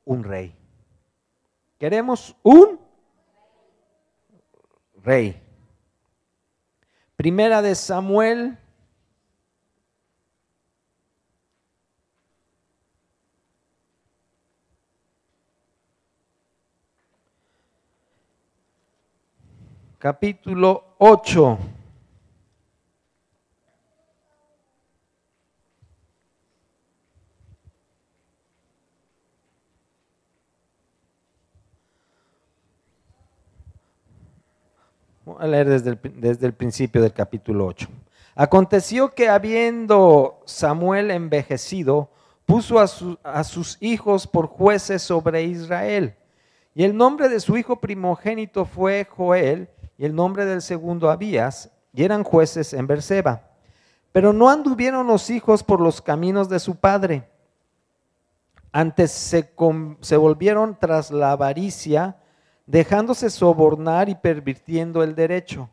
un rey. Queremos un rey. Primera de Samuel, capítulo 8. Voy a leer desde el principio del capítulo 8. Aconteció que habiendo Samuel envejecido, puso a sus hijos por jueces sobre Israel. Y el nombre de su hijo primogénito fue Joel, y el nombre del segundo Abías, y eran jueces en Berseba. Pero no anduvieron los hijos por los caminos de su padre. Antes se volvieron tras la avaricia, dejándose sobornar y pervirtiendo el derecho.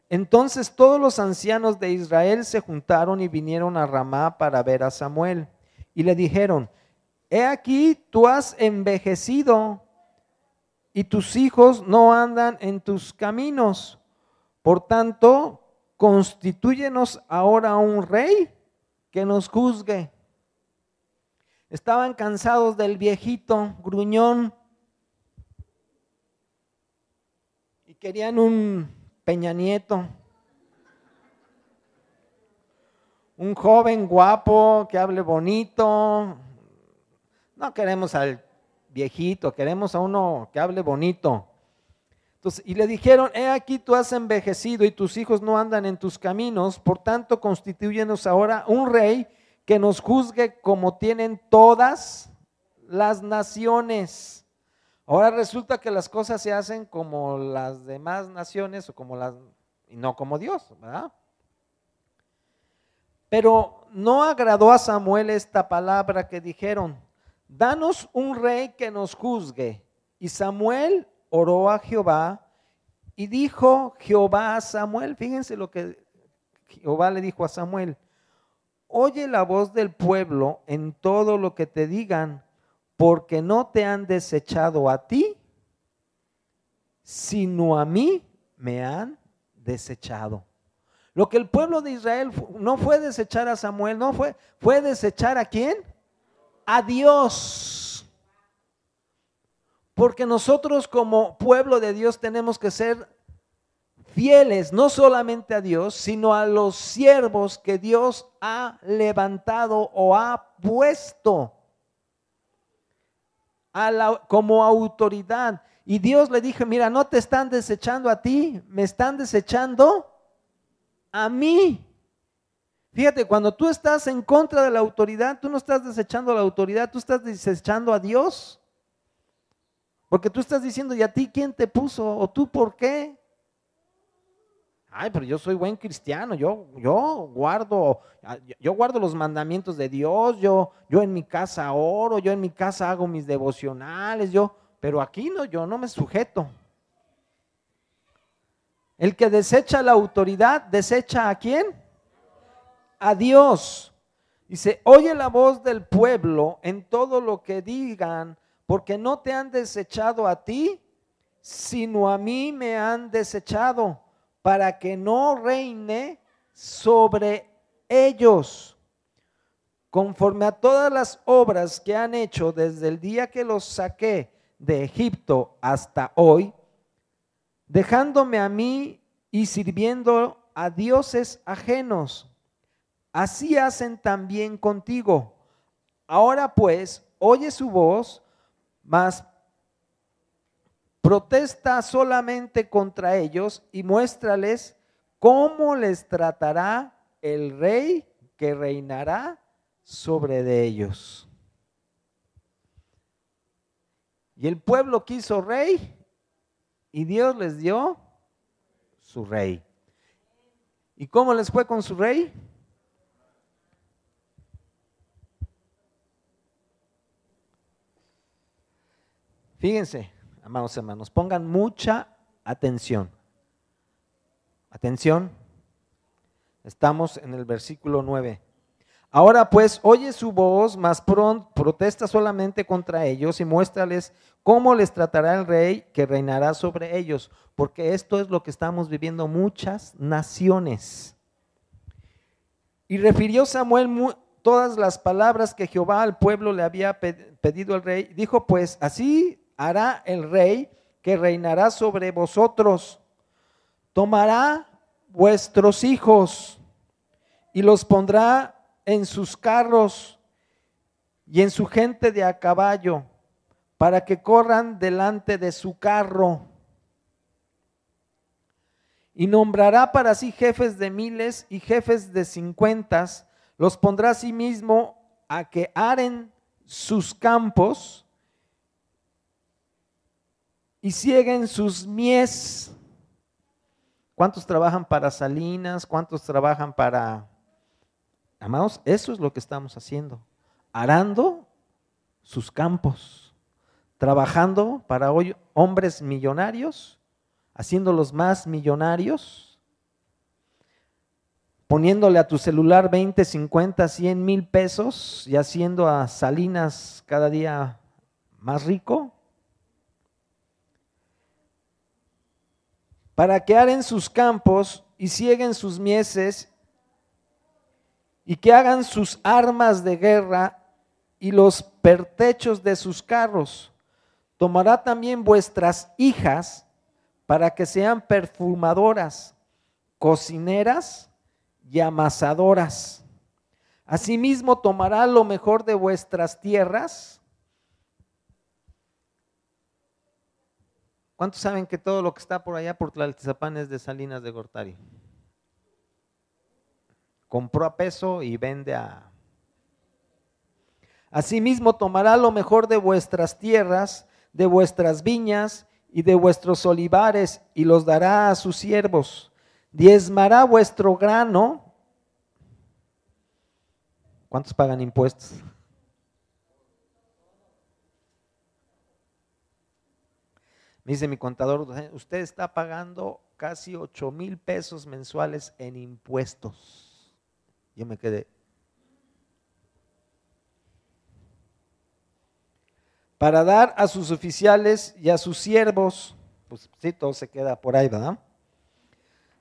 Entonces todos los ancianos de Israel se juntaron y vinieron a Ramá para ver a Samuel. Y le dijeron, he aquí tú has envejecido y tus hijos no andan en tus caminos. Por tanto, constitúyenos ahora un rey que nos juzgue. Estaban cansados del viejito gruñón y querían un Peña Nieto, un joven guapo que hable bonito. No queremos al viejito, queremos a uno que hable bonito. Entonces, y le dijeron, he aquí tú has envejecido y tus hijos no andan en tus caminos, por tanto constitúyenos ahora un rey que nos juzgue como tienen todas las naciones. Ahora resulta que las cosas se hacen como las demás naciones y no como Dios, ¿verdad? Pero no agradó a Samuel esta palabra que dijeron, danos un rey que nos juzgue. Y Samuel oró a Jehová y dijo Jehová a Samuel, fíjense lo que Jehová le dijo a Samuel, oye la voz del pueblo en todo lo que te digan, porque no te han desechado a ti, sino a mí me han desechado. Lo que el pueblo de Israel no fue desechar a Samuel, fue desechar ¿a quién? A Dios. Porque nosotros como pueblo de Dios tenemos que ser fieles, no solamente a Dios, sino a los siervos que Dios ha levantado o ha puesto como autoridad. Y Dios le dijo, mira, no te están desechando a ti, me están desechando a mí. Fíjate, cuando tú estás en contra de la autoridad, tú no estás desechando a la autoridad, tú estás desechando a Dios. Porque tú estás diciendo, ¿y a ti quién te puso? ¿O tú por qué? Ay, pero yo soy buen cristiano, yo guardo los mandamientos de Dios, yo en mi casa oro, yo en mi casa hago mis devocionales, pero aquí no, yo no me sujeto. El que desecha la autoridad, ¿desecha a quién? A Dios. Dice, oye la voz del pueblo en todo lo que digan, porque no te han desechado a ti, sino a mí me han desechado, para que no reine sobre ellos, conforme a todas las obras que han hecho desde el día que los saqué de Egipto hasta hoy, dejándome a mí y sirviendo a dioses ajenos. Así hacen también contigo. Ahora pues, oye su voz, mas protesta solamente contra ellos y muéstrales cómo les tratará el rey que reinará sobre de ellos. Y el pueblo quiso rey y Dios les dio su rey. ¿Y cómo les fue con su rey? Fíjense, amados hermanos, pongan mucha atención. Atención, estamos en el versículo 9. Ahora pues, oye su voz, mas protesta solamente contra ellos y muéstrales cómo les tratará el rey que reinará sobre ellos, porque esto es lo que estamos viviendo muchas naciones. Y refirió Samuel todas las palabras que Jehová al pueblo le había pedido al rey. Dijo pues, así hará el rey que reinará sobre vosotros. Tomará vuestros hijos y los pondrá en sus carros y en su gente de a caballo, para que corran delante de su carro. Y nombrará para sí jefes de miles y jefes de 50, los pondrá a sí mismo a que aren sus campos y cieguen sus mies. ¿Cuántos trabajan para Salinas? ¿Cuántos trabajan para... Amados, eso es lo que estamos haciendo, arando sus campos, trabajando para hoy hombres millonarios, haciéndolos más millonarios, poniéndole a tu celular 20, 50, 100 mil pesos y haciendo a Salinas cada día más rico, para que aren sus campos y cieguen sus mieses, y que hagan sus armas de guerra y los pertrechos de sus carros. Tomará también vuestras hijas para que sean perfumadoras, cocineras y amasadoras. Asimismo tomará lo mejor de vuestras tierras. ¿Cuántos saben que todo lo que está por allá por Tlaltizapán es de Salinas de Gortari? Compró a peso y vende a... Asimismo tomará lo mejor de vuestras tierras, de vuestras viñas y de vuestros olivares, y los dará a sus siervos. Diezmará vuestro grano. ¿Cuántos pagan impuestos? Me dice mi contador, usted está pagando casi 8,000 pesos mensuales en impuestos. Yo me quedé. Para dar a sus oficiales y a sus siervos, pues sí, todo se queda por ahí, ¿verdad?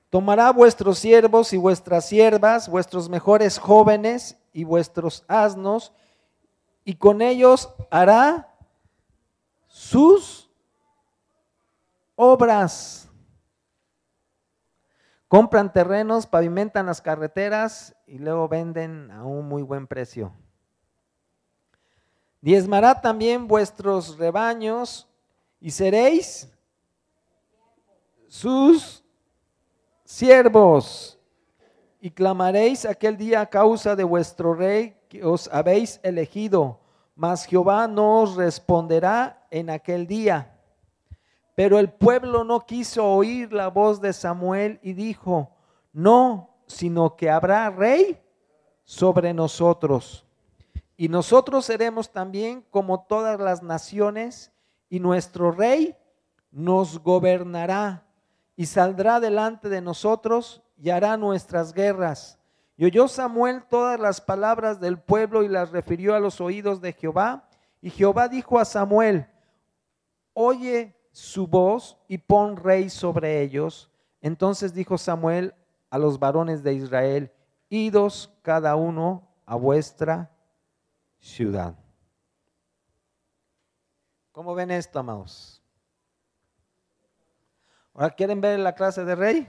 Tomará vuestros siervos y vuestras siervas, vuestros mejores jóvenes y vuestros asnos, y con ellos hará sus obras. Compran terrenos, pavimentan las carreteras y luego venden a un muy buen precio. Diezmará también vuestros rebaños y seréis sus siervos. Y clamaréis aquel día a causa de vuestro rey que os habéis elegido, mas Jehová no os responderá en aquel día. Pero el pueblo no quiso oír la voz de Samuel y dijo, no, sino que habrá rey sobre nosotros. Y nosotros seremos también como todas las naciones, y nuestro rey nos gobernará y saldrá delante de nosotros y hará nuestras guerras. Y oyó Samuel todas las palabras del pueblo y las refirió a los oídos de Jehová. Y Jehová dijo a Samuel, oye su voz y pon rey sobre ellos. Entonces dijo Samuel a los varones de Israel, idos cada uno a vuestra ciudad. ¿Cómo ven esto, amados? Ahora, ¿quieren ver la clase de rey?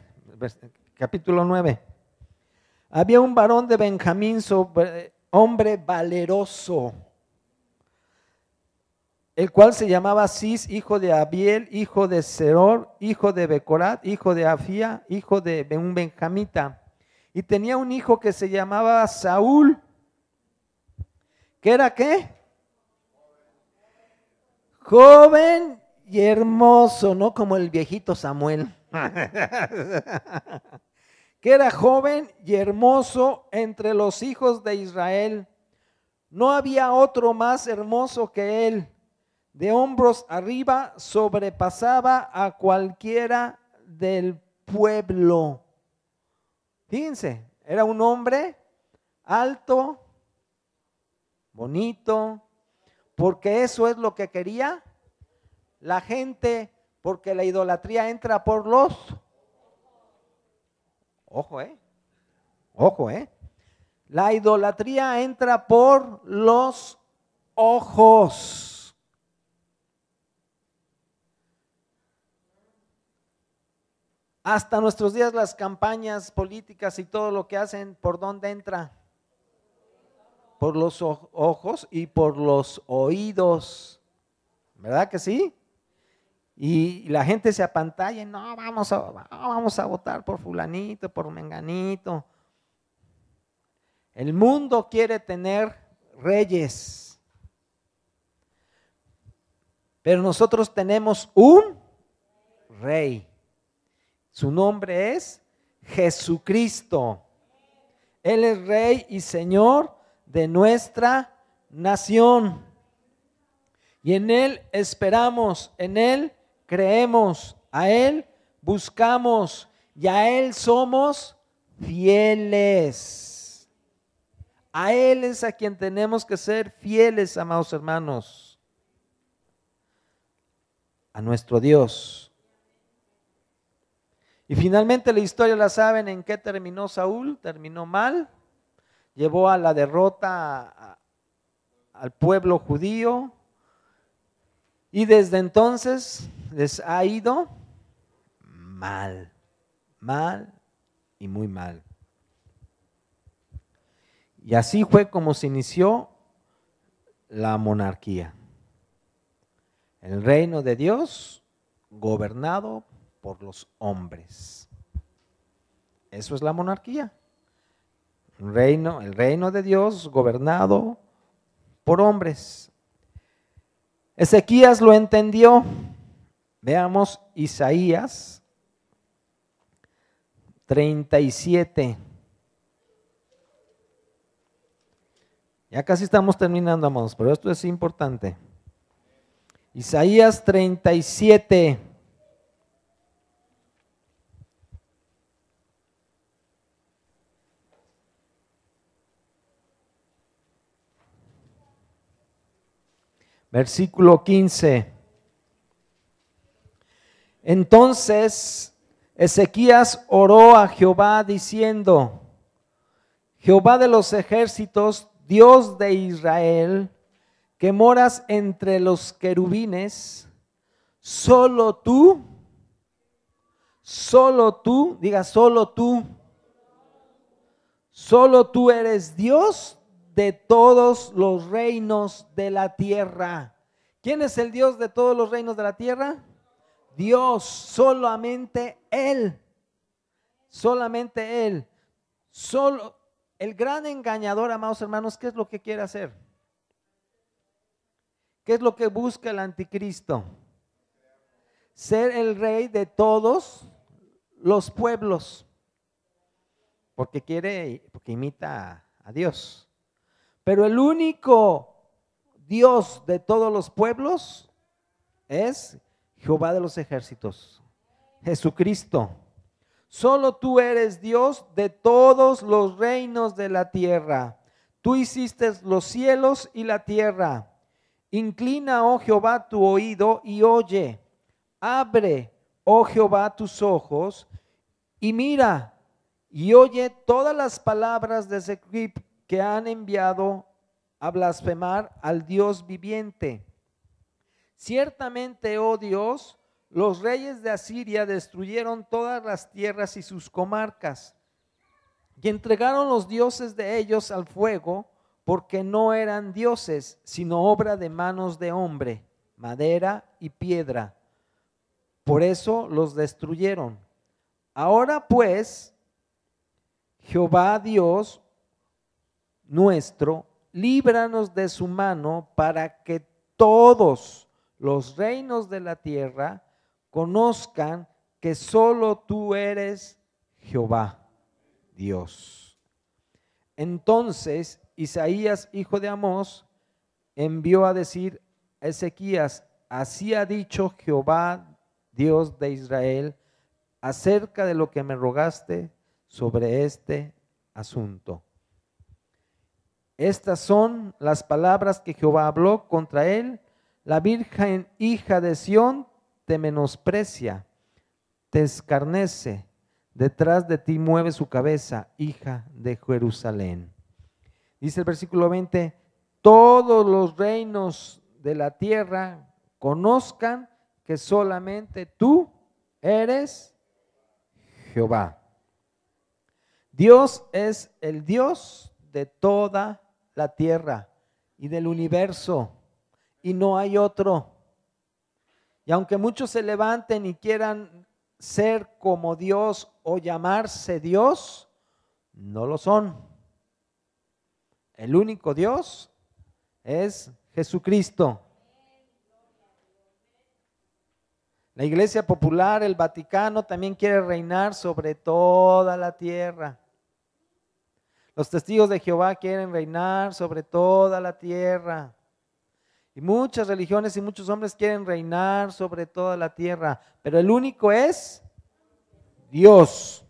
Capítulo 9. Había un varón de Benjamín, hombre valeroso, el cual se llamaba Cis, hijo de Abiel, hijo de Seror, hijo de Becorat, hijo de Afía, hijo de un benjamita. Y tenía un hijo que se llamaba Saúl. ¿Qué era qué? Joven y hermoso, no como el viejito Samuel. Que era joven y hermoso entre los hijos de Israel. No había otro más hermoso que él. De hombros arriba sobrepasaba a cualquiera del pueblo. Fíjense, era un hombre alto, bonito, porque eso es lo que quería la gente, porque la idolatría entra por los, ojo, la idolatría entra por los ojos. Hasta nuestros días las campañas políticas y todo lo que hacen, ¿por dónde entra? Por los ojos y por los oídos, ¿verdad que sí? Y la gente se apantalla, no, vamos a votar por fulanito, por menganito. El mundo quiere tener reyes, pero nosotros tenemos un rey. Su nombre es Jesucristo. Él es Rey y Señor de nuestra nación. Y en Él esperamos, en Él creemos, a Él buscamos y a Él somos fieles. A Él es a quien tenemos que ser fieles, amados hermanos. A nuestro Dios. Y finalmente la historia la saben en qué terminó Saúl. Terminó mal, llevó a la derrota al pueblo judío y desde entonces les ha ido mal, mal y muy mal. Y así fue como se inició la monarquía. El reino de Dios gobernado por los hombres. Eso es la monarquía. El reino de Dios gobernado por hombres. Ezequías lo entendió. Veamos Isaías 37. Ya casi estamos terminando, amados, pero esto es importante. Isaías 37. Versículo 15. Entonces Ezequías oró a Jehová diciendo: Jehová de los ejércitos, Dios de Israel, que moras entre los querubines, solo tú, diga solo tú eres Dios de todos los reinos de la tierra. ¿Quién es el Dios de todos los reinos de la tierra? Dios, solamente Él, solamente Él. Solo el gran engañador, amados hermanos, ¿qué es lo que quiere hacer? ¿Qué es lo que busca el anticristo? Ser el rey de todos los pueblos, porque imita a Dios. Pero el único Dios de todos los pueblos es Jehová de los ejércitos, Jesucristo. Solo tú eres Dios de todos los reinos de la tierra. Tú hiciste los cielos y la tierra. Inclina, oh Jehová, tu oído y oye. Abre, oh Jehová, tus ojos y mira y oye todas las palabras de Sennacherib que han enviado a blasfemar al Dios viviente. Ciertamente, oh Dios, los reyes de Asiria destruyeron todas las tierras y sus comarcas y entregaron los dioses de ellos al fuego, porque no eran dioses, sino obra de manos de hombre, madera y piedra. Por eso los destruyeron. Ahora pues, Jehová Dios nuestro, líbranos de su mano para que todos los reinos de la tierra conozcan que solo tú eres Jehová Dios. Entonces Isaías, hijo de Amós, envió a decir a Ezequías: así ha dicho Jehová Dios de Israel acerca de lo que me rogaste sobre este asunto. Estas son las palabras que Jehová habló contra él. La virgen hija de Sión te menosprecia, te escarnece, detrás de ti mueve su cabeza, hija de Jerusalén. Dice el versículo 20: todos los reinos de la tierra conozcan que solamente tú eres Jehová. Dios es el Dios de toda la tierra y del universo, y no hay otro. Y aunque muchos se levanten y quieran ser como Dios o llamarse Dios, no lo son. El único Dios es Jesucristo. La Iglesia Popular, el Vaticano, también quiere reinar sobre toda la tierra. Los testigos de Jehová quieren reinar sobre toda la tierra. Y muchas religiones y muchos hombres quieren reinar sobre toda la tierra. Pero el único es Dios,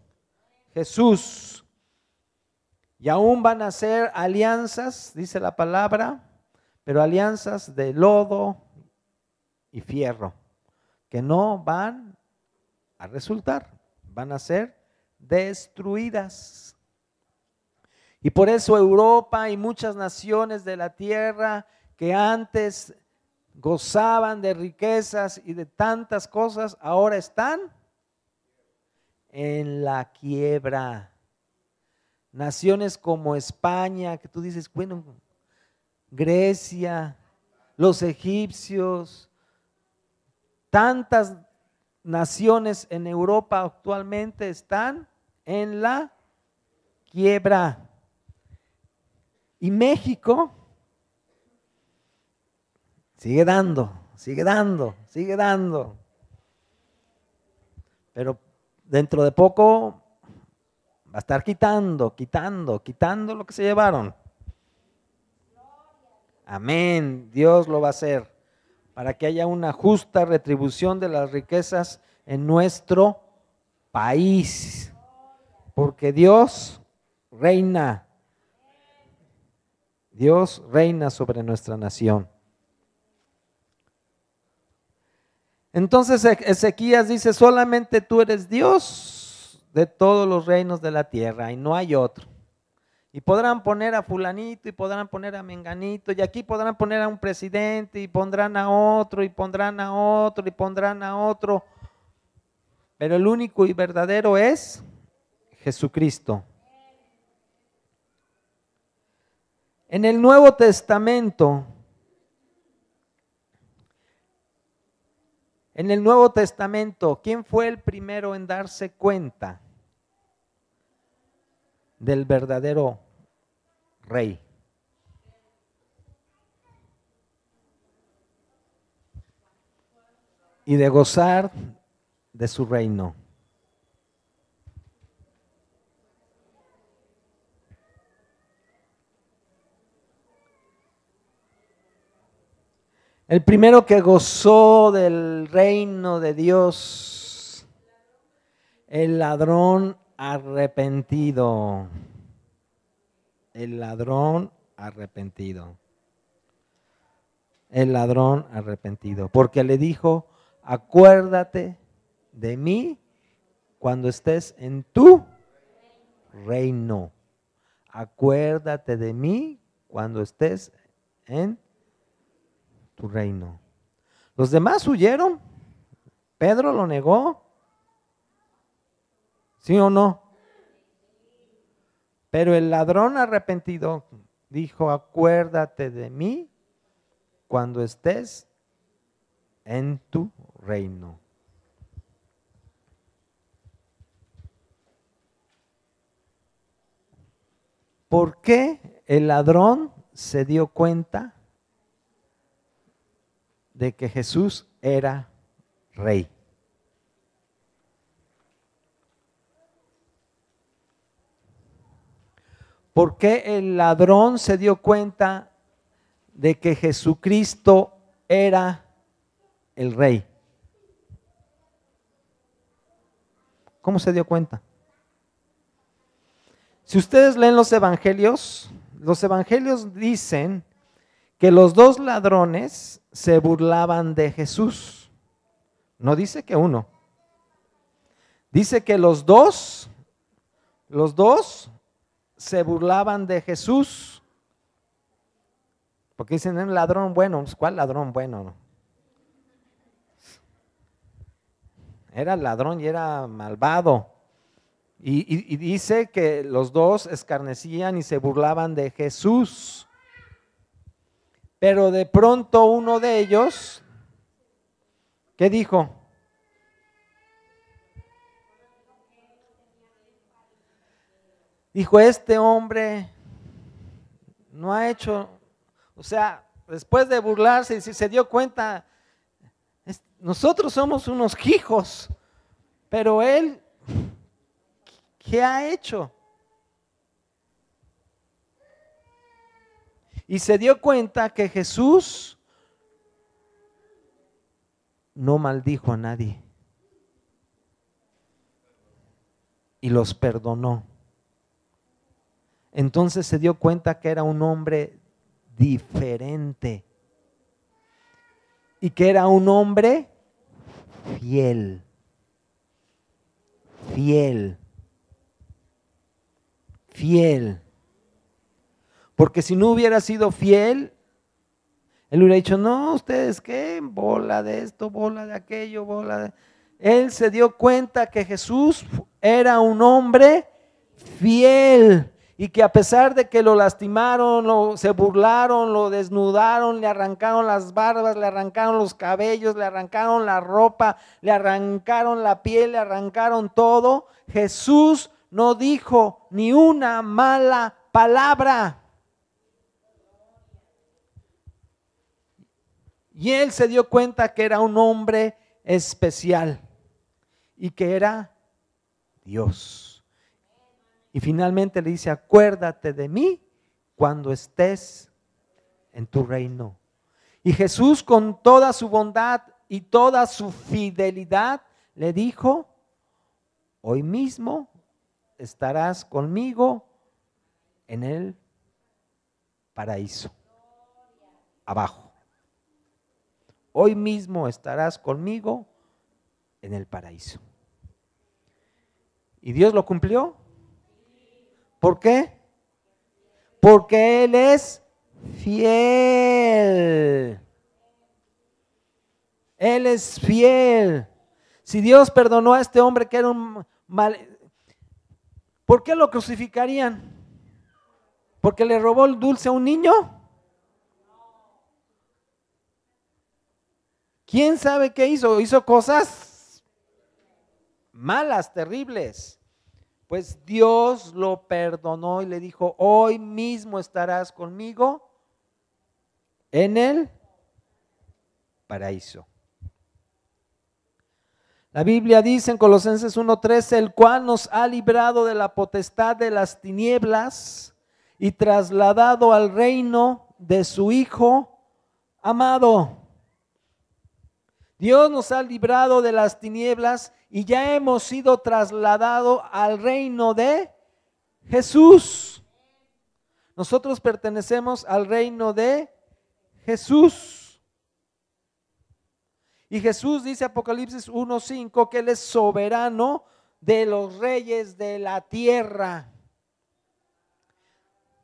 Jesús. Y aún van a hacer alianzas, dice la palabra, pero alianzas de lodo y fierro, que no van a resultar, van a ser destruidas. Y por eso Europa y muchas naciones de la tierra que antes gozaban de riquezas y de tantas cosas, ahora están en la quiebra. Naciones como España, que tú dices, bueno, Grecia, los egipcios, tantas naciones en Europa actualmente están en la quiebra. Y México sigue dando, sigue dando, sigue dando. Pero dentro de poco va a estar quitando lo que se llevaron. Amén, Dios lo va a hacer para que haya una justa retribución de las riquezas en nuestro país. Porque Dios reina. Dios reina sobre nuestra nación. Entonces Ezequías dice, solamente tú eres Dios de todos los reinos de la tierra y no hay otro. Y podrán poner a fulanito y podrán poner a menganito y aquí podrán poner a un presidente y pondrán a otro y pondrán a otro y pondrán a otro. Pero el único y verdadero es Jesucristo. En el Nuevo Testamento, ¿quién fue el primero en darse cuenta del verdadero rey? Y de gozar de su reino. El primero que gozó del reino de Dios, el ladrón arrepentido. El ladrón arrepentido. El ladrón arrepentido. Porque le dijo, acuérdate de mí cuando estés en tu reino. Acuérdate de mí cuando estés en tu reino. Los demás huyeron. Pedro lo negó. ¿Sí o no? Pero el ladrón arrepentido dijo, acuérdate de mí cuando estés en tu reino. ¿Por qué el ladrón se dio cuenta de que Jesús era rey? ¿Por qué el ladrón se dio cuenta de que Jesucristo era el rey? ¿Cómo se dio cuenta? Si ustedes leen los evangelios dicen que los dos ladrones se burlaban de Jesús. No dice que uno. Dice que los dos se burlaban de Jesús. Porque dicen, un ladrón bueno. ¿Cuál ladrón bueno? Era ladrón y era malvado. Y dice que los dos escarnecían y se burlaban de Jesús. Pero de pronto uno de ellos, ¿qué dijo? Dijo, este hombre no ha hecho, o sea, después de burlarse, se dio cuenta, nosotros somos unos hijos, pero él, ¿qué ha hecho? Y se dio cuenta que Jesús no maldijo a nadie y los perdonó. Entonces se dio cuenta que era un hombre diferente y que era un hombre fiel. fiel. Fiel. Porque si no hubiera sido fiel, él hubiera dicho, no, ustedes qué, bola de esto, bola de aquello, bola de... Él se dio cuenta que Jesús era un hombre fiel y que a pesar de que lo lastimaron, se burlaron, lo desnudaron, le arrancaron las barbas, le arrancaron los cabellos, le arrancaron la ropa, le arrancaron la piel, le arrancaron todo, Jesús no dijo ni una mala palabra. Y él se dio cuenta que era un hombre especial y que era Dios. Y finalmente le dice, acuérdate de mí cuando estés en tu reino. Y Jesús, con toda su bondad y toda su fidelidad, le dijo, hoy mismo estarás conmigo en el paraíso, abajo. Hoy mismo estarás conmigo en el paraíso. ¿Y Dios lo cumplió? ¿Por qué? Porque Él es fiel. Él es fiel. Si Dios perdonó a este hombre que era un mal, ¿por qué lo crucificarían? ¿Porque le robó el dulce a un niño? ¿Quién sabe qué hizo? Hizo cosas malas, terribles. Pues Dios lo perdonó y le dijo, hoy mismo estarás conmigo en el paraíso. La Biblia dice en Colosenses 1:13, el cual nos ha librado de la potestad de las tinieblas y trasladado al reino de su Hijo amado. Dios nos ha librado de las tinieblas y ya hemos sido trasladados al reino de Jesús. Nosotros pertenecemos al reino de Jesús. Y Jesús dice Apocalipsis 1:5 que Él es soberano de los reyes de la tierra.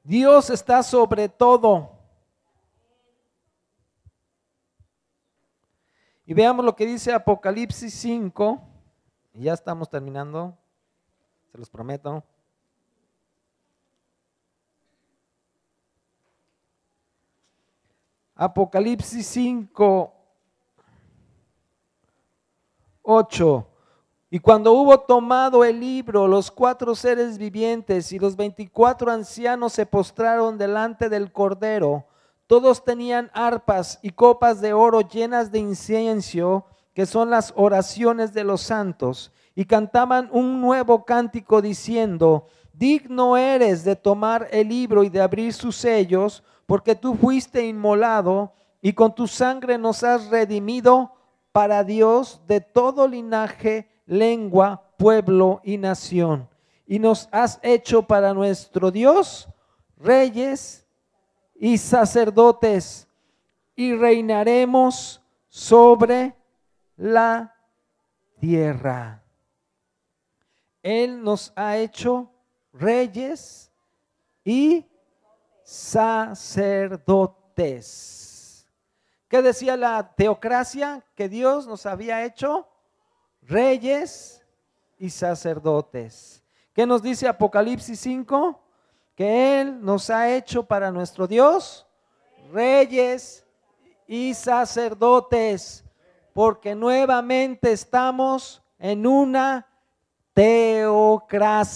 Dios está sobre todo. Y veamos lo que dice Apocalipsis 5, y ya estamos terminando, se los prometo. Apocalipsis 5, 8. Y cuando hubo tomado el libro, los 4 seres vivientes y los 24 ancianos se postraron delante del Cordero. Todos tenían arpas y copas de oro llenas de incienso, que son las oraciones de los santos, y cantaban un nuevo cántico diciendo, digno eres de tomar el libro y de abrir sus sellos, porque tú fuiste inmolado y con tu sangre nos has redimido para Dios de todo linaje, lengua, pueblo y nación. Y nos has hecho para nuestro Dios reyes y sacerdotes, y reinaremos sobre la tierra. Él nos ha hecho reyes y sacerdotes. ¿Qué decía la teocracia? Que Dios nos había hecho reyes y sacerdotes. ¿Qué nos dice Apocalipsis 5? Que Él nos ha hecho para nuestro Dios reyes y sacerdotes, porque nuevamente estamos en una teocracia.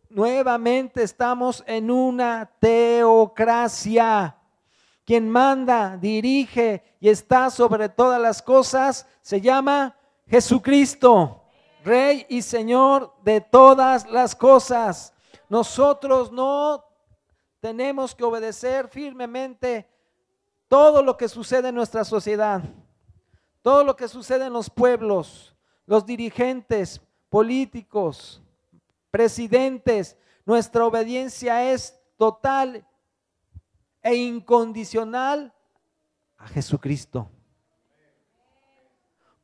Nuevamente estamos en una teocracia. Quien manda, dirige y está sobre todas las cosas se llama Jesucristo. Rey y Señor de todas las cosas. Nosotros no tenemos que obedecer firmemente todo lo que sucede en nuestra sociedad, todo lo que sucede en los pueblos, los dirigentes políticos, presidentes. Nuestra obediencia es total e incondicional a Jesucristo.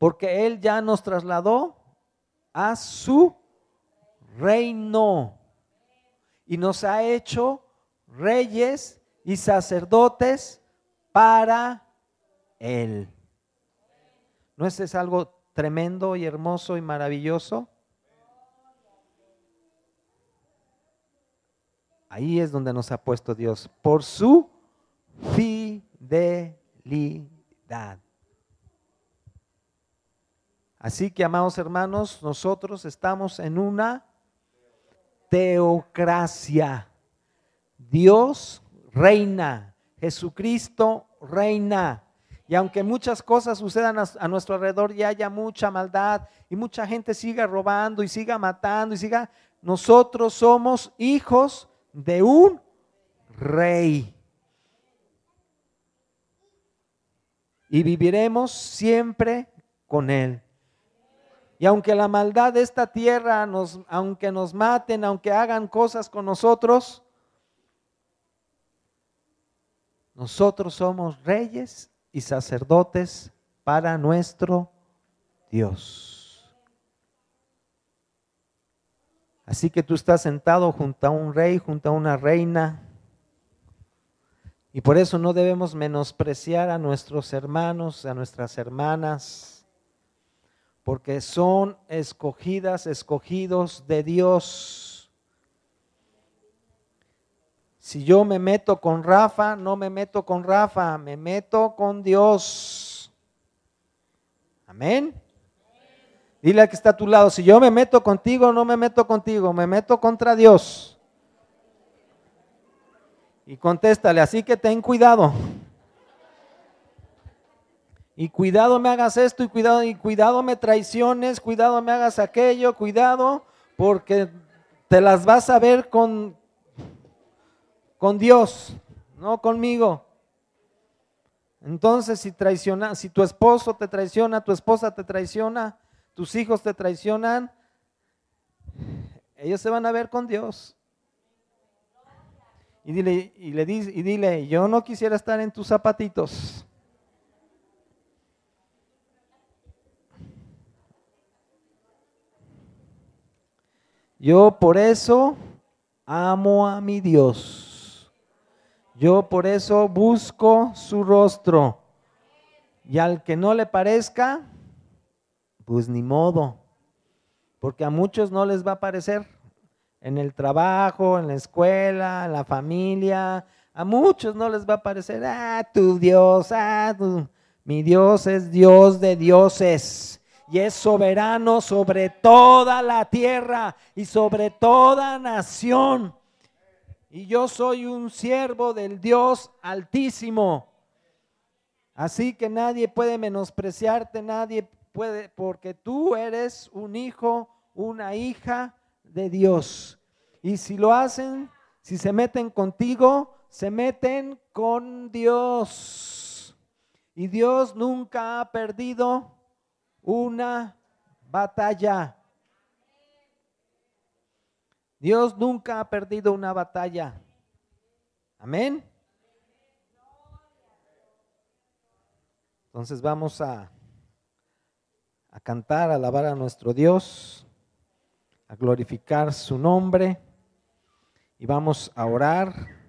porque Él ya nos trasladó a su reino y nos ha hecho reyes y sacerdotes para Él. ¿No es algo tremendo y hermoso y maravilloso? Ahí es donde nos ha puesto Dios, por su fidelidad. Así que, amados hermanos, nosotros estamos en una teocracia. Dios reina, Jesucristo reina. Y aunque muchas cosas sucedan a nuestro alrededor y haya mucha maldad y mucha gente siga robando y siga matando nosotros somos hijos de un rey. Y viviremos siempre con Él. Y aunque la maldad de esta tierra, aunque nos maten, aunque hagan cosas con nosotros, nosotros somos reyes y sacerdotes para nuestro Dios. Así que tú estás sentado junto a un rey, junto a una reina, y por eso no debemos menospreciar a nuestros hermanos, a nuestras hermanas, porque son escogidas, escogidos de Dios. Si yo me meto con Rafa, no me meto con Rafa, me meto con Dios. Amén. Dile al que está a tu lado, si yo me meto contigo, no me meto contigo, me meto contra Dios. Y contéstale, así que ten cuidado. Y cuidado me hagas esto, y cuidado me traiciones, cuidado me hagas aquello, cuidado, porque te las vas a ver con Dios, no conmigo. Entonces, si tu esposo te traiciona, tu esposa te traiciona, tus hijos te traicionan, ellos se van a ver con Dios. Y dile, yo no quisiera estar en tus zapatitos. Yo por eso amo a mi Dios. Yo por eso busco su rostro. Y al que no le parezca, pues ni modo. Porque a muchos no les va a parecer. En el trabajo, en la escuela, en la familia, a muchos no les va a parecer, tu Dios, mi Dios es Dios de dioses y es soberano sobre toda la tierra y sobre toda nación. Y yo soy un siervo del Dios Altísimo. Así que nadie puede menospreciarte, nadie puede, porque tú eres un hijo, una hija de Dios. Y si lo hacen, si se meten contigo, se meten con Dios. Y Dios nunca ha perdido una batalla. Dios nunca ha perdido una batalla. Amén. Entonces vamos a cantar, a alabar a nuestro Dios, a glorificar su nombre y vamos a orar.